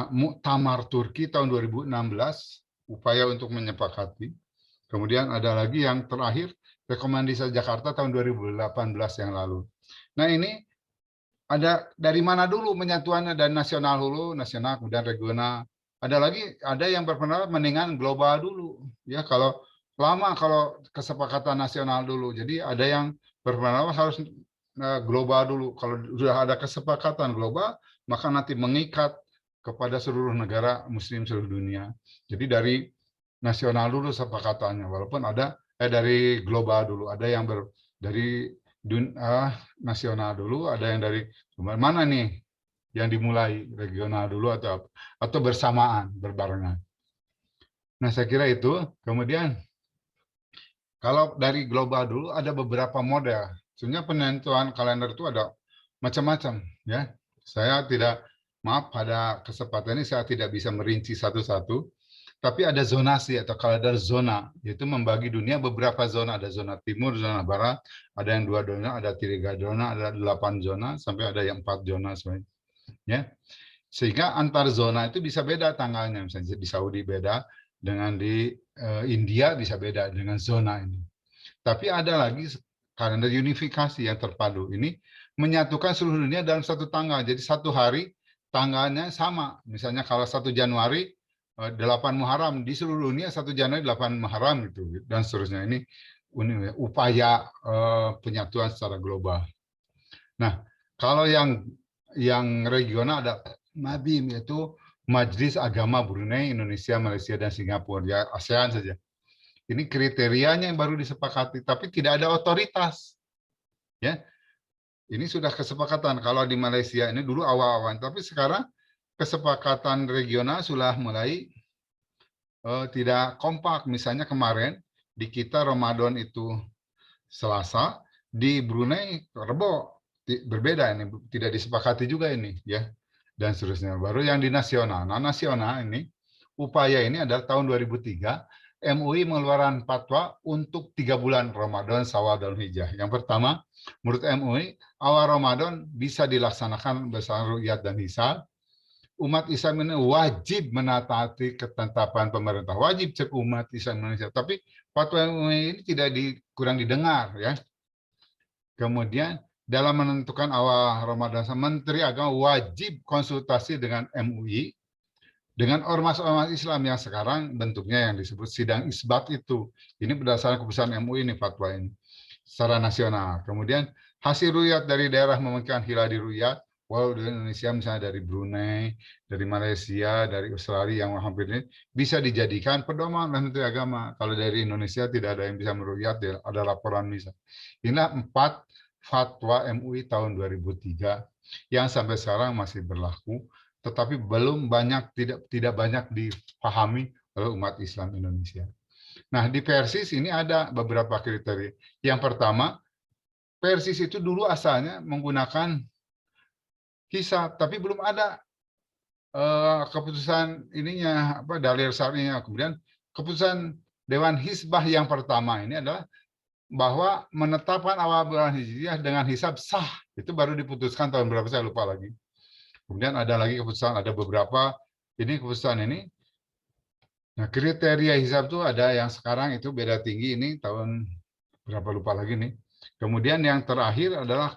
Muktamar Turki tahun 2016, upaya untuk menyepakati. Kemudian ada lagi yang terakhir, rekomendasi Jakarta tahun 2018 yang lalu. Nah, ini ada dari mana dulu penyatuannya, dan nasional dulu, nasional kemudian regional. Ada yang berpendapat mendingan global dulu. Ya, kalau lama kalau kesepakatan nasional dulu. Jadi ada yang berpendapat harus global dulu. Kalau sudah ada kesepakatan global, maka nanti mengikat kepada seluruh negara muslim seluruh dunia. Jadi dari nasional dulu sepakatannya, walaupun ada dari global dulu, ada yang dari nasional dulu, ada yang dari mana nih yang dimulai regional dulu atau bersamaan, berbarengan. Nah, saya kira itu. Kemudian kalau dari global dulu ada beberapa model. Sebenarnya penentuan kalender itu ada macam-macam, ya. Saya tidak, maaf, pada kesempatan ini saya tidak bisa merinci satu-satu, tapi ada zonasi atau kalender zona, yaitu membagi dunia beberapa zona. Ada zona timur, zona barat, ada yang 2 zona, ada 3 zona, ada 8 zona, sampai ada yang 4 zona sebenarnya. Ya. Sehingga antar zona itu bisa beda tanggalnya. Misalnya di Saudi beda dengan di India, bisa beda dengan zona ini. Tapi ada lagi kalender unifikasi yang terpadu. Ini menyatukan seluruh dunia dalam satu tanggal. Jadi satu hari tanggalnya sama. Misalnya kalau 1 Januari 8 Muharram, di seluruh dunia 1 Januari 8 Muharram gitu, dan seterusnya. Ini upaya penyatuan secara global. Nah, kalau yang regional ada MABIM, yaitu Majelis Agama Brunei, Indonesia, Malaysia, dan Singapura. Ya, ASEAN saja. Ini kriterianya yang baru disepakati, tapi tidak ada otoritas. Ya, ini sudah kesepakatan. Kalau di Malaysia ini dulu awal-awal, tapi sekarang kesepakatan regional sudah mulai tidak kompak. Misalnya kemarin di kita Ramadan itu Selasa, di Brunei Rebo, berbeda, ini tidak disepakati juga ini, ya, dan seterusnya. Baru yang di nasional. Nah, nasional ini upaya ini adalah tahun 2003 MUI mengeluarkan fatwa untuk 3 bulan Ramadan, Syawal, dan Hijjah. Yang pertama, menurut MUI awal Ramadan bisa dilaksanakan bersama ru'yat dan hisab. Umat Islam ini wajib menaati ketetapan pemerintah, wajib cek umat Islam Indonesia. Tapi fatwa MUI ini tidak kurang didengar, ya. Kemudian dalam menentukan awal Ramadan, Menteri Agama wajib konsultasi dengan MUI, dengan ormas-ormas Islam yang sekarang bentuknya yang disebut sidang isbat itu. Ini berdasarkan keputusan MUI ini, fatwa ini secara nasional. Kemudian hasil ruyat dari daerah memungkinkan hilal di ruyat, walau di Indonesia misalnya dari Brunei, dari Malaysia, dari Australia yang hampir ini bisa dijadikan pedoman Menteri Agama. Kalau dari Indonesia tidak ada yang bisa meruyat, ada laporan misal. Inilah 4 fatwa MUI tahun 2003 yang sampai sekarang masih berlaku, tetapi belum banyak, tidak banyak dipahami oleh umat Islam Indonesia. Nah, di Persis ini ada beberapa kriteria. Yang pertama, Persis itu dulu asalnya menggunakan hisab, tapi belum ada keputusan ininya, dalil syar'inya. Kemudian keputusan Dewan Hizbah yang pertama ini adalah bahwa menetapkan awal bulan Hijriah dengan hisab sah. Itu baru diputuskan tahun berapa, saya lupa lagi. Kemudian ada lagi keputusan, ada beberapa ini keputusan ini. Nah, kriteria hisab itu ada yang sekarang itu beda tinggi, ini tahun berapa lupa lagi nih. Kemudian yang terakhir adalah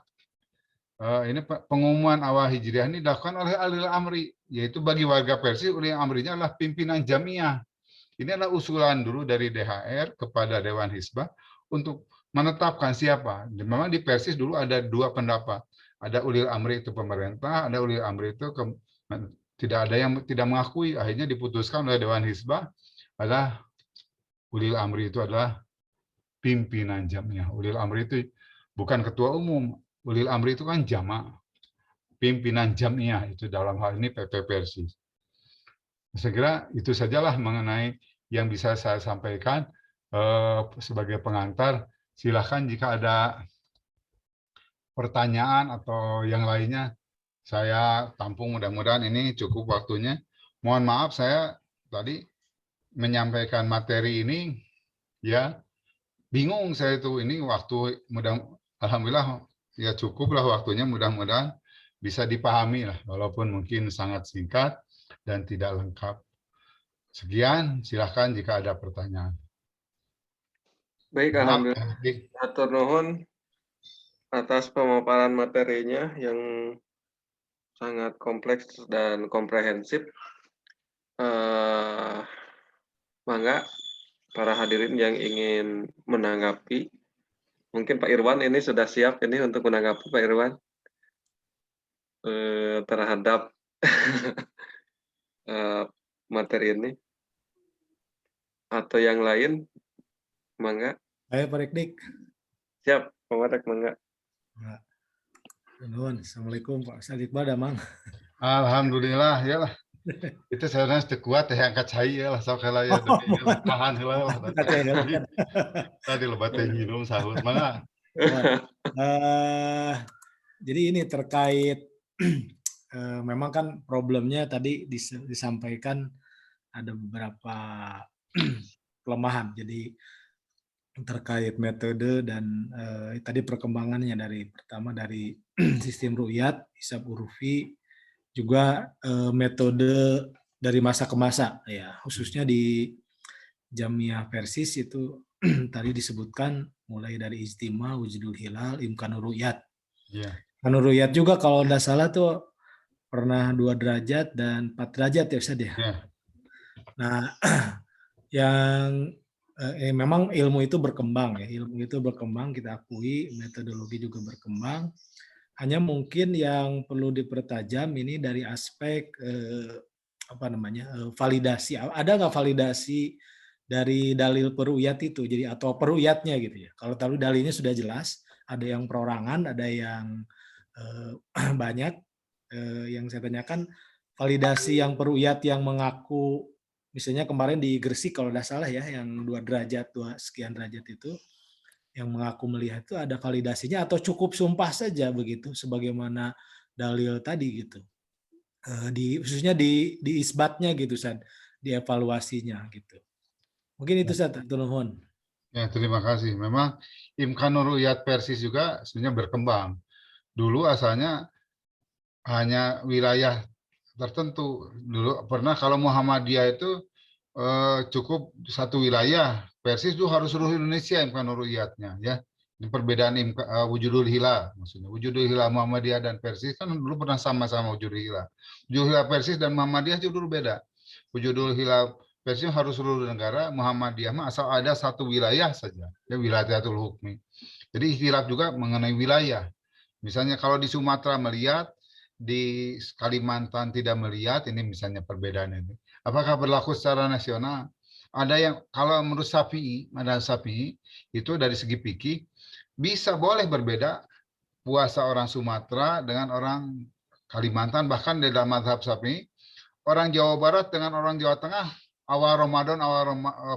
ini pengumuman awal Hijriah ini dilakukan oleh Ulil Amri, yaitu bagi warga Persis Ulil Amrinya adalah pimpinan Jamiah. Ini adalah usulan dulu dari DHR kepada Dewan Hizbah untuk menetapkan siapa. Memang di Persis dulu ada 2 pendapat. Ada Ulil Amri itu pemerintah, ada Ulil Amri itu tidak ada yang tidak mengakui. Akhirnya diputuskan oleh Dewan Hizbah adalah Ulil Amri itu adalah pimpinan Jamiah. Ulil Amri itu bukan ketua umum. Ulil Amri itu kan jamaah. Pimpinan Jamiah itu dalam hal ini PP Persis. Saya kira itu sajalah mengenai yang bisa saya sampaikan sebagai pengantar. Silakan jika ada pertanyaan atau yang lainnya, saya tampung. Mudah-mudahan ini cukup waktunya. Mohon maaf saya tadi menyampaikan materi ini, ya bingung saya itu, ini waktu alhamdulillah ya cukuplah waktunya, mudah-mudahan bisa dipahami lah, walaupun mungkin sangat singkat dan tidak lengkap. Sekian, silahkan jika ada pertanyaan. Baik, alhamdulillah. Matur nuhun atas pemaparan materinya yang sangat kompleks dan komprehensif. Mangga para hadirin yang ingin menanggapi, mungkin Pak Irwan ini sudah siap ini untuk menanggapi, Pak Irwan, terhadap materi ini, atau yang lain, mangga. Ayo Pak Rekdik. Siap, Pak Marek, mangga. Assalamualaikum Pak Sadik Bada, Mang. Alhamdulillah ya lah. Itu sebenarnya sudah kuat ya angkat cai ya lah sok heula ya demi ya lah, tahan heula lah. Kacau ya, kan? Tadi lebat teh nginum sahur mangga. Eh, jadi ini terkait memang kan problemnya tadi disampaikan ada beberapa kelemahan. Jadi terkait metode dan tadi perkembangannya pertama dari sistem ru'yat, hisab urufi, juga metode dari masa ke masa ya, khususnya di Jamiah Persis itu tadi disebutkan mulai dari ijtima, wujudul hilal, imkanur ru'yat. Iya. Imkanur ru'yat juga kalau tidak salah tuh pernah 2 derajat dan 4 derajat ya Ustaz ya. Iya. Nah, yang memang ilmu itu berkembang ya, ilmu itu berkembang, kita akui, metodologi juga berkembang. Hanya mungkin yang perlu dipertajam ini dari aspek validasi. Ada nggak validasi dari dalil peruyat itu, jadi atau peruyatnya gitu ya. Kalau tahu dalilnya sudah jelas, ada yang perorangan, ada yang banyak. Yang saya tanyakan validasi yang peruyat yang mengaku, misalnya kemarin di Gresik kalau tidak salah ya, yang 2 sekian derajat itu, yang mengaku melihat itu ada validasinya atau cukup sumpah saja begitu sebagaimana dalil tadi gitu. Khususnya di isbatnya gitu San, di evaluasinya gitu. Mungkin itu San, nuhun. Ya, terima kasih. Memang Imkanur Ru'yat Persis juga sebenarnya berkembang. Dulu asalnya hanya wilayah tertentu. Dulu pernah kalau Muhammadiyah itu cukup satu wilayah. Persis itu harus seluruh Indonesia Imkanur Ru'yatnya ya. Ini perbedaan wujudul hilal maksudnya. Wujudul hilal Muhammadiyah dan Persis kan dulu pernah sama-sama wujudul hilal. Wujudul hilal Persis dan Muhammadiyah itu dulu beda. Wujudul hilal Persis harus seluruh negara, Muhammadiyah mah asal ada satu wilayah saja, ya wilayatul hukmi. Jadi ikhtilaf juga mengenai wilayah. Misalnya kalau di Sumatera melihat, di Kalimantan tidak melihat, ini misalnya perbedaan ini. Apakah berlaku secara nasional? Ada yang kalau menurut Syafi'i, madhab Syafi'i itu dari segi fikih bisa boleh berbeda puasa orang Sumatera dengan orang Kalimantan, bahkan di dalam madhab Syafi'i orang Jawa Barat dengan orang Jawa Tengah awal Ramadan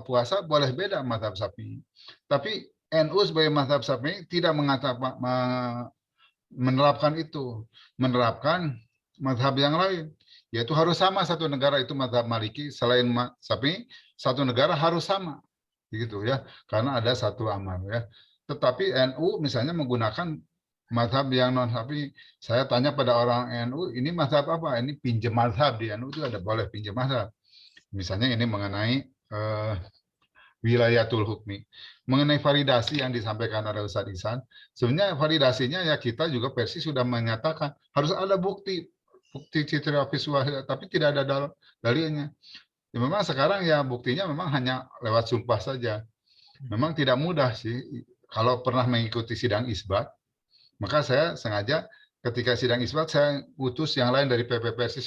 puasa boleh beda madhab Syafi'i. Tapi NU sebagai madhab Syafi'i tidak menerapkan itu, menerapkan madhab yang lain, yaitu harus sama satu negara itu madhab Maliki, selain Syafi'i satu negara harus sama, gitu ya, karena ada satu amar ya. Tetapi NU misalnya menggunakan madhab yang non Syafi'i. Saya tanya pada orang NU, ini madhab apa? Ini pinjam madhab di NU itu ada boleh pinjam madhab. Misalnya ini mengenai wilayatul hukmi. Mengenai validasi yang disampaikan oleh Ustadz Ihsan, sebenarnya validasinya ya kita juga Persis sudah menyatakan harus ada bukti citra visual, tapi tidak ada dalilnya. Ya, memang sekarang ya buktinya memang hanya lewat sumpah saja. Memang tidak mudah sih. Kalau pernah mengikuti sidang isbat, maka saya sengaja ketika sidang isbat saya utus yang lain dari PPPSI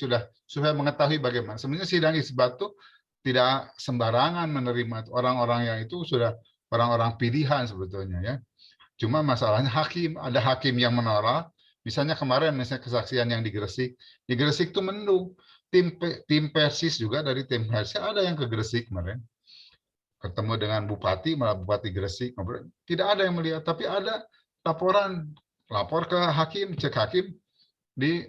supaya mengetahui bagaimana. Sebenarnya sidang isbat itu tidak sembarangan menerima orang-orang yang itu sudah orang-orang pilihan sebetulnya ya. Cuma masalahnya ada hakim yang menolak. Misalnya kemarin misalnya kesaksian yang di Gresik itu mendung. Tim Persis juga dari tim Persis ada yang ke Gresik kemarin. Ketemu dengan bupati, malah bupati Gresik. Tidak ada yang melihat, tapi ada laporan, lapor ke hakim, cek hakim di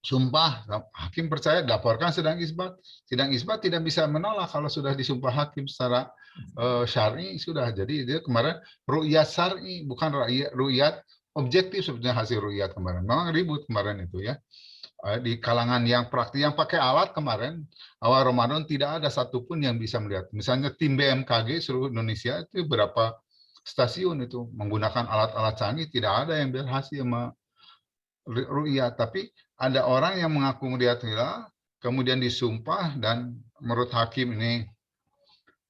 sumpah, hakim percaya, laporkan sidang isbat. Sidang isbat tidak bisa menolak kalau sudah disumpah hakim secara syar'i sudah. Jadi dia kemarin ru'yat syar'i, bukan ru'yat objektif sebetulnya hasil ru'yat kemarin. Memang ribut kemarin itu ya. Di kalangan yang praktik, yang pakai alat kemarin, awal Ramadan tidak ada satupun yang bisa melihat. Misalnya tim BMKG seluruh Indonesia itu berapa stasiun itu menggunakan alat-alat canggih, tidak ada yang berhasil ru'yat. Tapi ada orang yang mengaku melihat hilal, kemudian disumpah, dan menurut hakim ini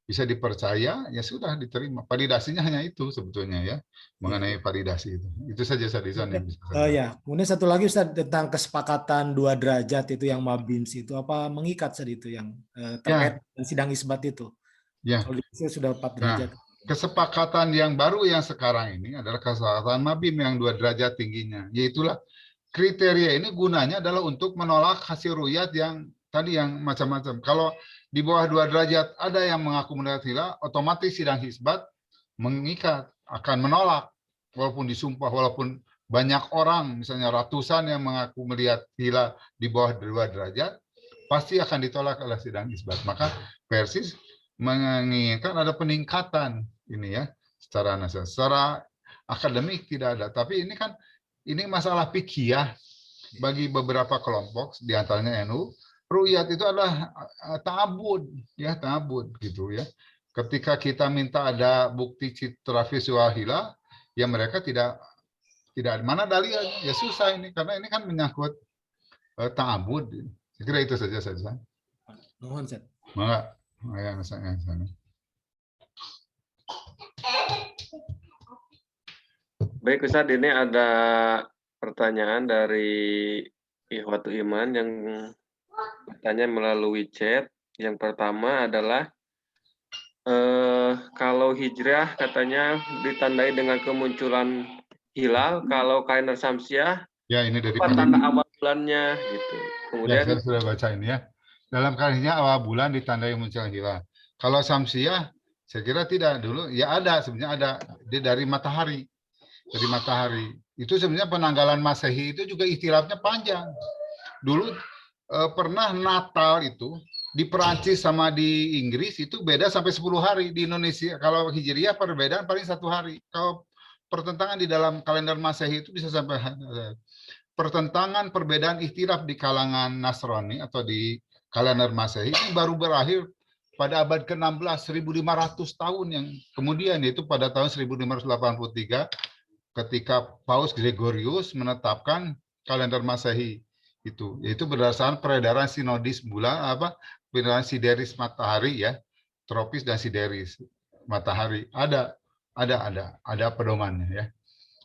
bisa dipercaya, ya sudah diterima. Validasinya hanya itu sebetulnya ya, mengenai validasi itu. Itu saja Sadisan yang bisa saya. Ya, kemudian satu lagi Ustaz tentang kesepakatan 2 derajat itu yang Mabims itu apa mengikat Ustaz itu yang terkait dengan sidang isbat itu. Ya. Kalau di sudah 4 derajat. Nah, kesepakatan yang baru yang sekarang ini adalah kesepakatan Mabim yang 2 derajat tingginya, yaitulah kriteria ini gunanya adalah untuk menolak hasil ru'yat yang tadi yang macam-macam. Kalau di bawah 2 derajat ada yang mengaku melihat hilal, otomatis sidang isbat mengikat, akan menolak. Walaupun disumpah, walaupun banyak orang, misalnya ratusan yang mengaku melihat hilal di bawah 2 derajat, pasti akan ditolak oleh sidang isbat. Maka Persis menginginkan ada peningkatan ini ya, secara nasional. Secara akademik tidak ada, tapi ini kan ini masalah fikih bagi beberapa kelompok, diantaranya NU. Ru'yat itu adalah ta'abud, ya ta'abud gitu ya. Ketika kita minta ada bukti citra visual hilal, ya mereka tidak mana dalilnya, ya susah ini karena ini kan menyangkut ta'abud. Saya kira itu saja saja. Nuhun, Ustaz. Maka yang sana. Baik Ustaz, ini ada pertanyaan dari Ikhwatu Iman yang bertanya melalui chat. Yang pertama adalah kalau hijrah katanya ditandai dengan kemunculan hilal, kalau kalender Syamsiah Ya ini dari apa tanda awal bulannya gitu. ya, Kemudian saya sudah baca ini ya. Dalam kasusnya awal bulan ditandai muncul hilal. Kalau Syamsiah saya kira tidak dulu. Ya ada sebenarnya ada dari matahari. Dari matahari. Itu sebenarnya penanggalan Masehi itu juga ikhtilafnya panjang. Dulu pernah Natal itu di Perancis sama di Inggris itu beda sampai 10 hari. Di Indonesia kalau Hijriah perbedaan paling 1 hari. Kalau pertentangan di dalam kalender Masehi itu bisa sampai pertentangan perbedaan ikhtilaf di kalangan Nasrani atau di kalender Masehi ini baru berakhir pada abad ke-16, 1500 tahun yang kemudian, yaitu pada tahun 1583 ketika Paus Gregorius menetapkan kalender Masehi itu, yaitu berdasarkan peredaran sinodis bulan peredaran sideris matahari ya, tropis dan sideris matahari ada pedomannya ya.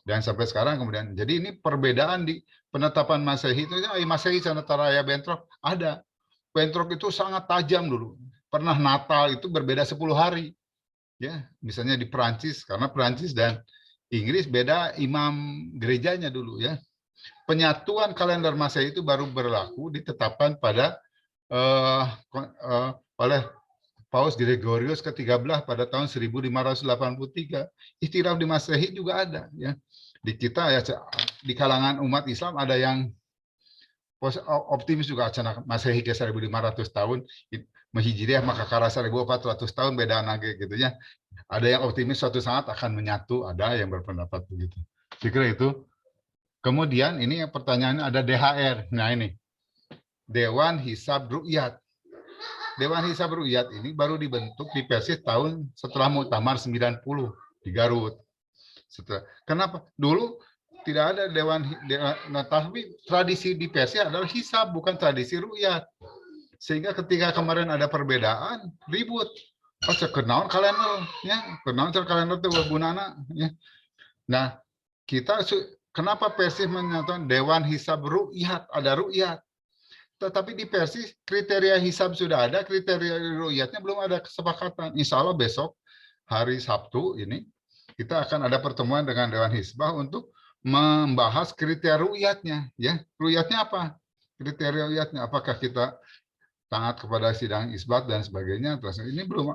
Dan sampai sekarang kemudian, jadi ini perbedaan di penetapan Masehi itu, Masehi Sanetaraya Bentrok ada. Bentrok itu sangat tajam dulu. Pernah Natal itu berbeda 10 hari. Ya, misalnya di Perancis, karena Perancis dan Inggris beda imam gerejanya dulu ya. Penyatuan kalender Masehi itu baru berlaku ditetapkan pada oleh Paus Gregorius ke-13 pada tahun 1583. Ikhtilaf di Masehi juga ada ya. Di kita ya di kalangan umat Islam ada yang optimis juga acara Masehi ke 1500 tahun, Hijriah maka kara 1400 tahun beda nage gitu ya. Ada yang optimis suatu saat akan menyatu, ada yang berpendapat begitu. Saya kira itu. Kemudian ini pertanyaannya ada DHR. Nah ini Dewan Hisab Ru'yat. Dewan Hisab Ru'yat ini baru dibentuk di Persis tahun setelah Muktamar 90 di Garut. Kenapa? Dulu tidak ada dewan, tapi tradisi di Persia adalah hisab, bukan tradisi ru'yat. Sehingga ketika kemarin ada perbedaan, ribut. Oh, kenaon kalender, ya, kenaon kalender itu gunana, ya. Nah, kita kenapa Persis menyatakan dewan hisab ru'yat, ada ru'yat. Tetapi di Persis kriteria hisab sudah ada, kriteria ru'yatnya belum ada kesepakatan. Insya Allah besok hari Sabtu ini kita akan ada pertemuan dengan Dewan Hisbah untuk membahas kriteria ru'yatnya, ya. Ru'yatnya apa? Kriteria ru'yatnya apakah kita taat kepada sidang isbat dan sebagainya. Terus ini belum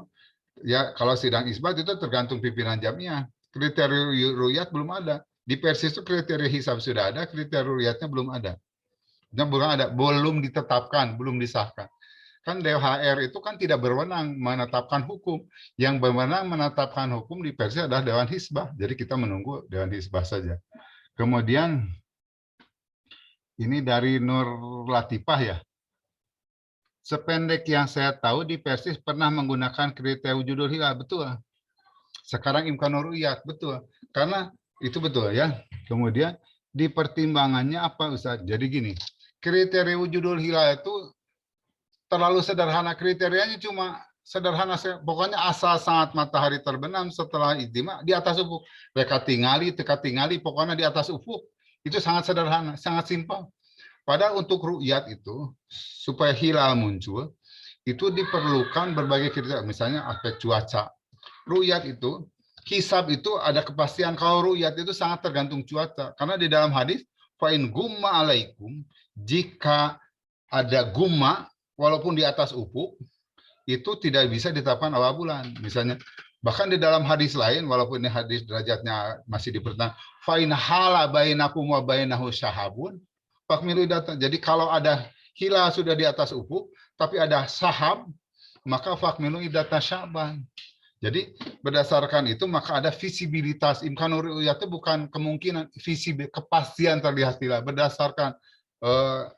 ya, kalau sidang isbat itu tergantung pimpinan jamiah. Kriteria ru'yat belum ada. Di Persis itu kriteria hisab sudah ada, kriteria ru'yatnya belum ada. Belum ditetapkan, belum disahkan. Kan DHR itu kan tidak berwenang menetapkan hukum. Yang berwenang menetapkan hukum di Persis adalah Dewan Hisbah. Jadi kita menunggu Dewan Hisbah saja. Kemudian ini dari Nur Latifah ya. Sependek yang saya tahu di Persis pernah menggunakan kriteria wujudul hilal, betul. Sekarang imkanur ru'yat, betul. Karena itu betul ya. Kemudian di pertimbangannya apa Ustaz? Jadi gini, kriteria wujudul hilal itu terlalu sederhana, kriterianya cuma sederhana, pokoknya asal saat matahari terbenam setelah ijtima di atas ufuk, teka tingali, pokoknya di atas ufuk. Itu sangat sederhana, sangat simpel. Padahal untuk ru'yat itu, supaya hilal muncul, itu diperlukan berbagai kriteria, misalnya aspek cuaca. Ru'yat itu, hisab itu ada kepastian, kalau ru'yat itu sangat tergantung cuaca. Karena di dalam hadis, Fa'in gumma alaikum, jika ada gumma, walaupun di atas ufuk, itu tidak bisa ditetapkan awal bulan. Misalnya, bahkan di dalam hadis lain, walaupun ini hadis derajatnya masih dipertentang, fa'in hala bainakum wa bainahu syahabun, fakmilu iddatah. Jadi kalau ada hilal sudah di atas ufuk, tapi ada sahab, maka fakmilu iddatah Sya'ban. Jadi berdasarkan itu maka ada visibilitas. Imkanur ru'yah itu bukan kemungkinan, kepastian terlihat hilal. Berdasarkan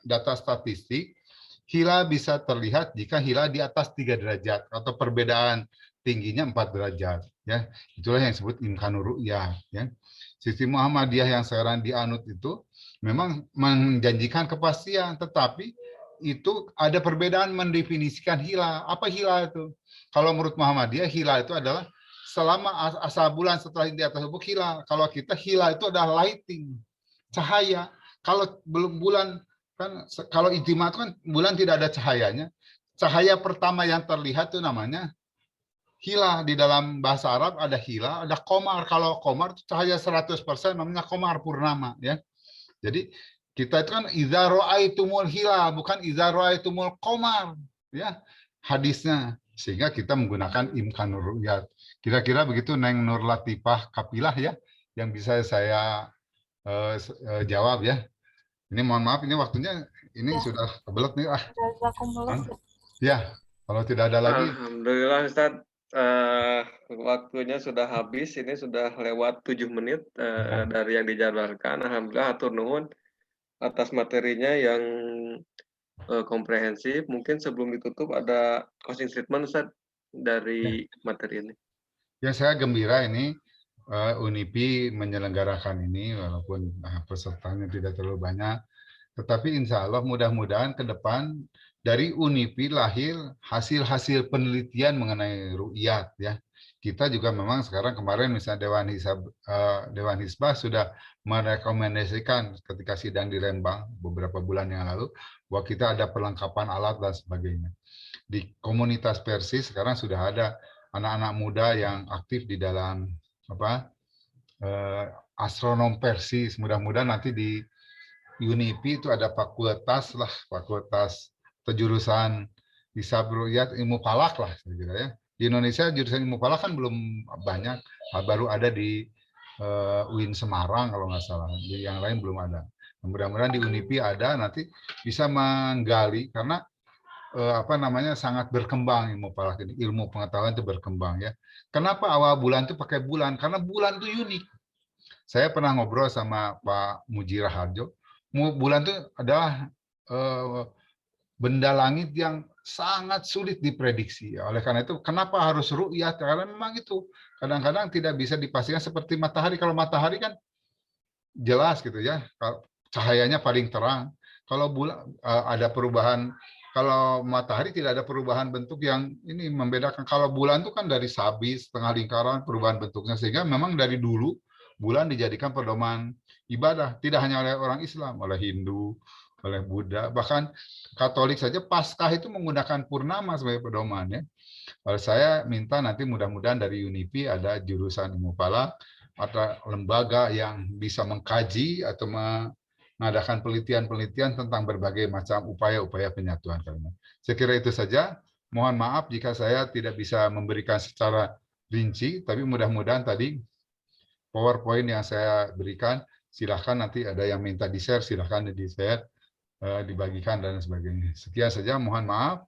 data statistik, hilal bisa terlihat jika hilal di atas 3 derajat atau perbedaan tingginya 4 derajat. Ya, itulah yang disebut imkanur ru'yah. Ya. Sistem Muhammadiyah yang sekarang dianut itu memang menjanjikan kepastian, tetapi itu ada perbedaan mendefinisikan hilal. Apa hilal itu? Kalau menurut Muhammadiyah, hilal itu adalah selama asal bulan setelah di atas ufuk hilal. Kalau kita hilal itu adalah lighting, cahaya. Kalau belum bulan kan, kalau ijtima itu kan bulan tidak ada cahayanya. Cahaya pertama yang terlihat itu namanya hilal. Di dalam bahasa Arab ada hilal, ada qamar. Kalau qamar itu cahaya 100% namanya qamar purnama, ya. Jadi kita itu kan idza ra'aitumul hilal, bukan idza ra'aitumul qamar, ya. Hadisnya, sehingga kita menggunakan imkanur ru'yat. Kira-kira begitu Neng Nur Latifah Kapilah, ya, yang bisa saya jawab, ya. Ini mohon maaf, ini waktunya ini Ya. sudah kebelet nih. Jazakumullah. Ya, kalau tidak ada lagi. Alhamdulillah Ustadz, waktunya sudah habis. Ini sudah lewat 7 menit dari yang dijadwalkan. Alhamdulillah, hatur nuhun atas materinya yang komprehensif. Mungkin sebelum ditutup ada closing statement Ustadz dari materi ini. Ya, saya gembira ini UNIPI menyelenggarakan ini, walaupun pesertanya tidak terlalu banyak. Tetapi insya Allah mudah-mudahan ke depan dari UNIPI lahir hasil-hasil penelitian mengenai ru'yat, ya. Kita juga memang sekarang kemarin misalnya Dewan Hisbah sudah merekomendasikan ketika sidang di Lembang beberapa bulan yang lalu bahwa kita ada perlengkapan alat dan sebagainya. Di komunitas Persis sekarang sudah ada anak-anak muda yang aktif di dalam astronom Persis. Mudah-mudahan nanti di UNIPI itu ada fakultas jurusan hisab ru'yat ilmu falak lah, saya kira, ya. Di Indonesia jurusan ilmu falak kan belum banyak, baru ada di UIN Semarang kalau nggak salah, di yang lain belum ada. Mudah-mudahan di UNIPI ada, nanti bisa menggali, karena sangat berkembang ilmu falak ini, ilmu pengetahuan itu berkembang, ya. Kenapa awal bulan itu pakai bulan? Karena bulan itu unik. Saya pernah ngobrol sama Pak Mujirah Harjo. Bulan itu adalah benda langit yang sangat sulit diprediksi. Oleh karena itu, kenapa harus ru'yat? Karena memang itu kadang-kadang tidak bisa dipastikan seperti matahari. Kalau matahari kan jelas gitu, ya, cahayanya paling terang. Kalau bulan ada perubahan, kalau matahari tidak ada perubahan bentuk yang ini membedakan. Kalau bulan itu kan dari sabit, setengah lingkaran, perubahan bentuknya, sehingga memang dari dulu bulan dijadikan pedoman ibadah, tidak hanya oleh orang Islam, oleh Hindu, oleh Buddha, bahkan Katolik saja Paskah itu menggunakan purnama sebagai pedoman, ya. Kalau saya minta nanti mudah-mudahan dari UNIPI ada jurusan ilmu falak, ada lembaga yang bisa mengkaji atau mengadakan penelitian-penelitian tentang berbagai macam upaya-upaya penyatuan kalimat. Saya kira itu saja. Mohon maaf jika saya tidak bisa memberikan secara rinci, tapi mudah-mudahan tadi PowerPoint yang saya berikan, silahkan nanti ada yang minta di-share, silahkan di-share, dibagikan dan sebagainya. Sekian saja, mohon maaf.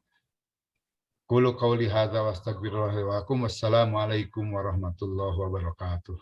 Qulu qauli hadza wa astaghfirullah wa lakum. Wassalamualaikum warahmatullahi wabarakatuh.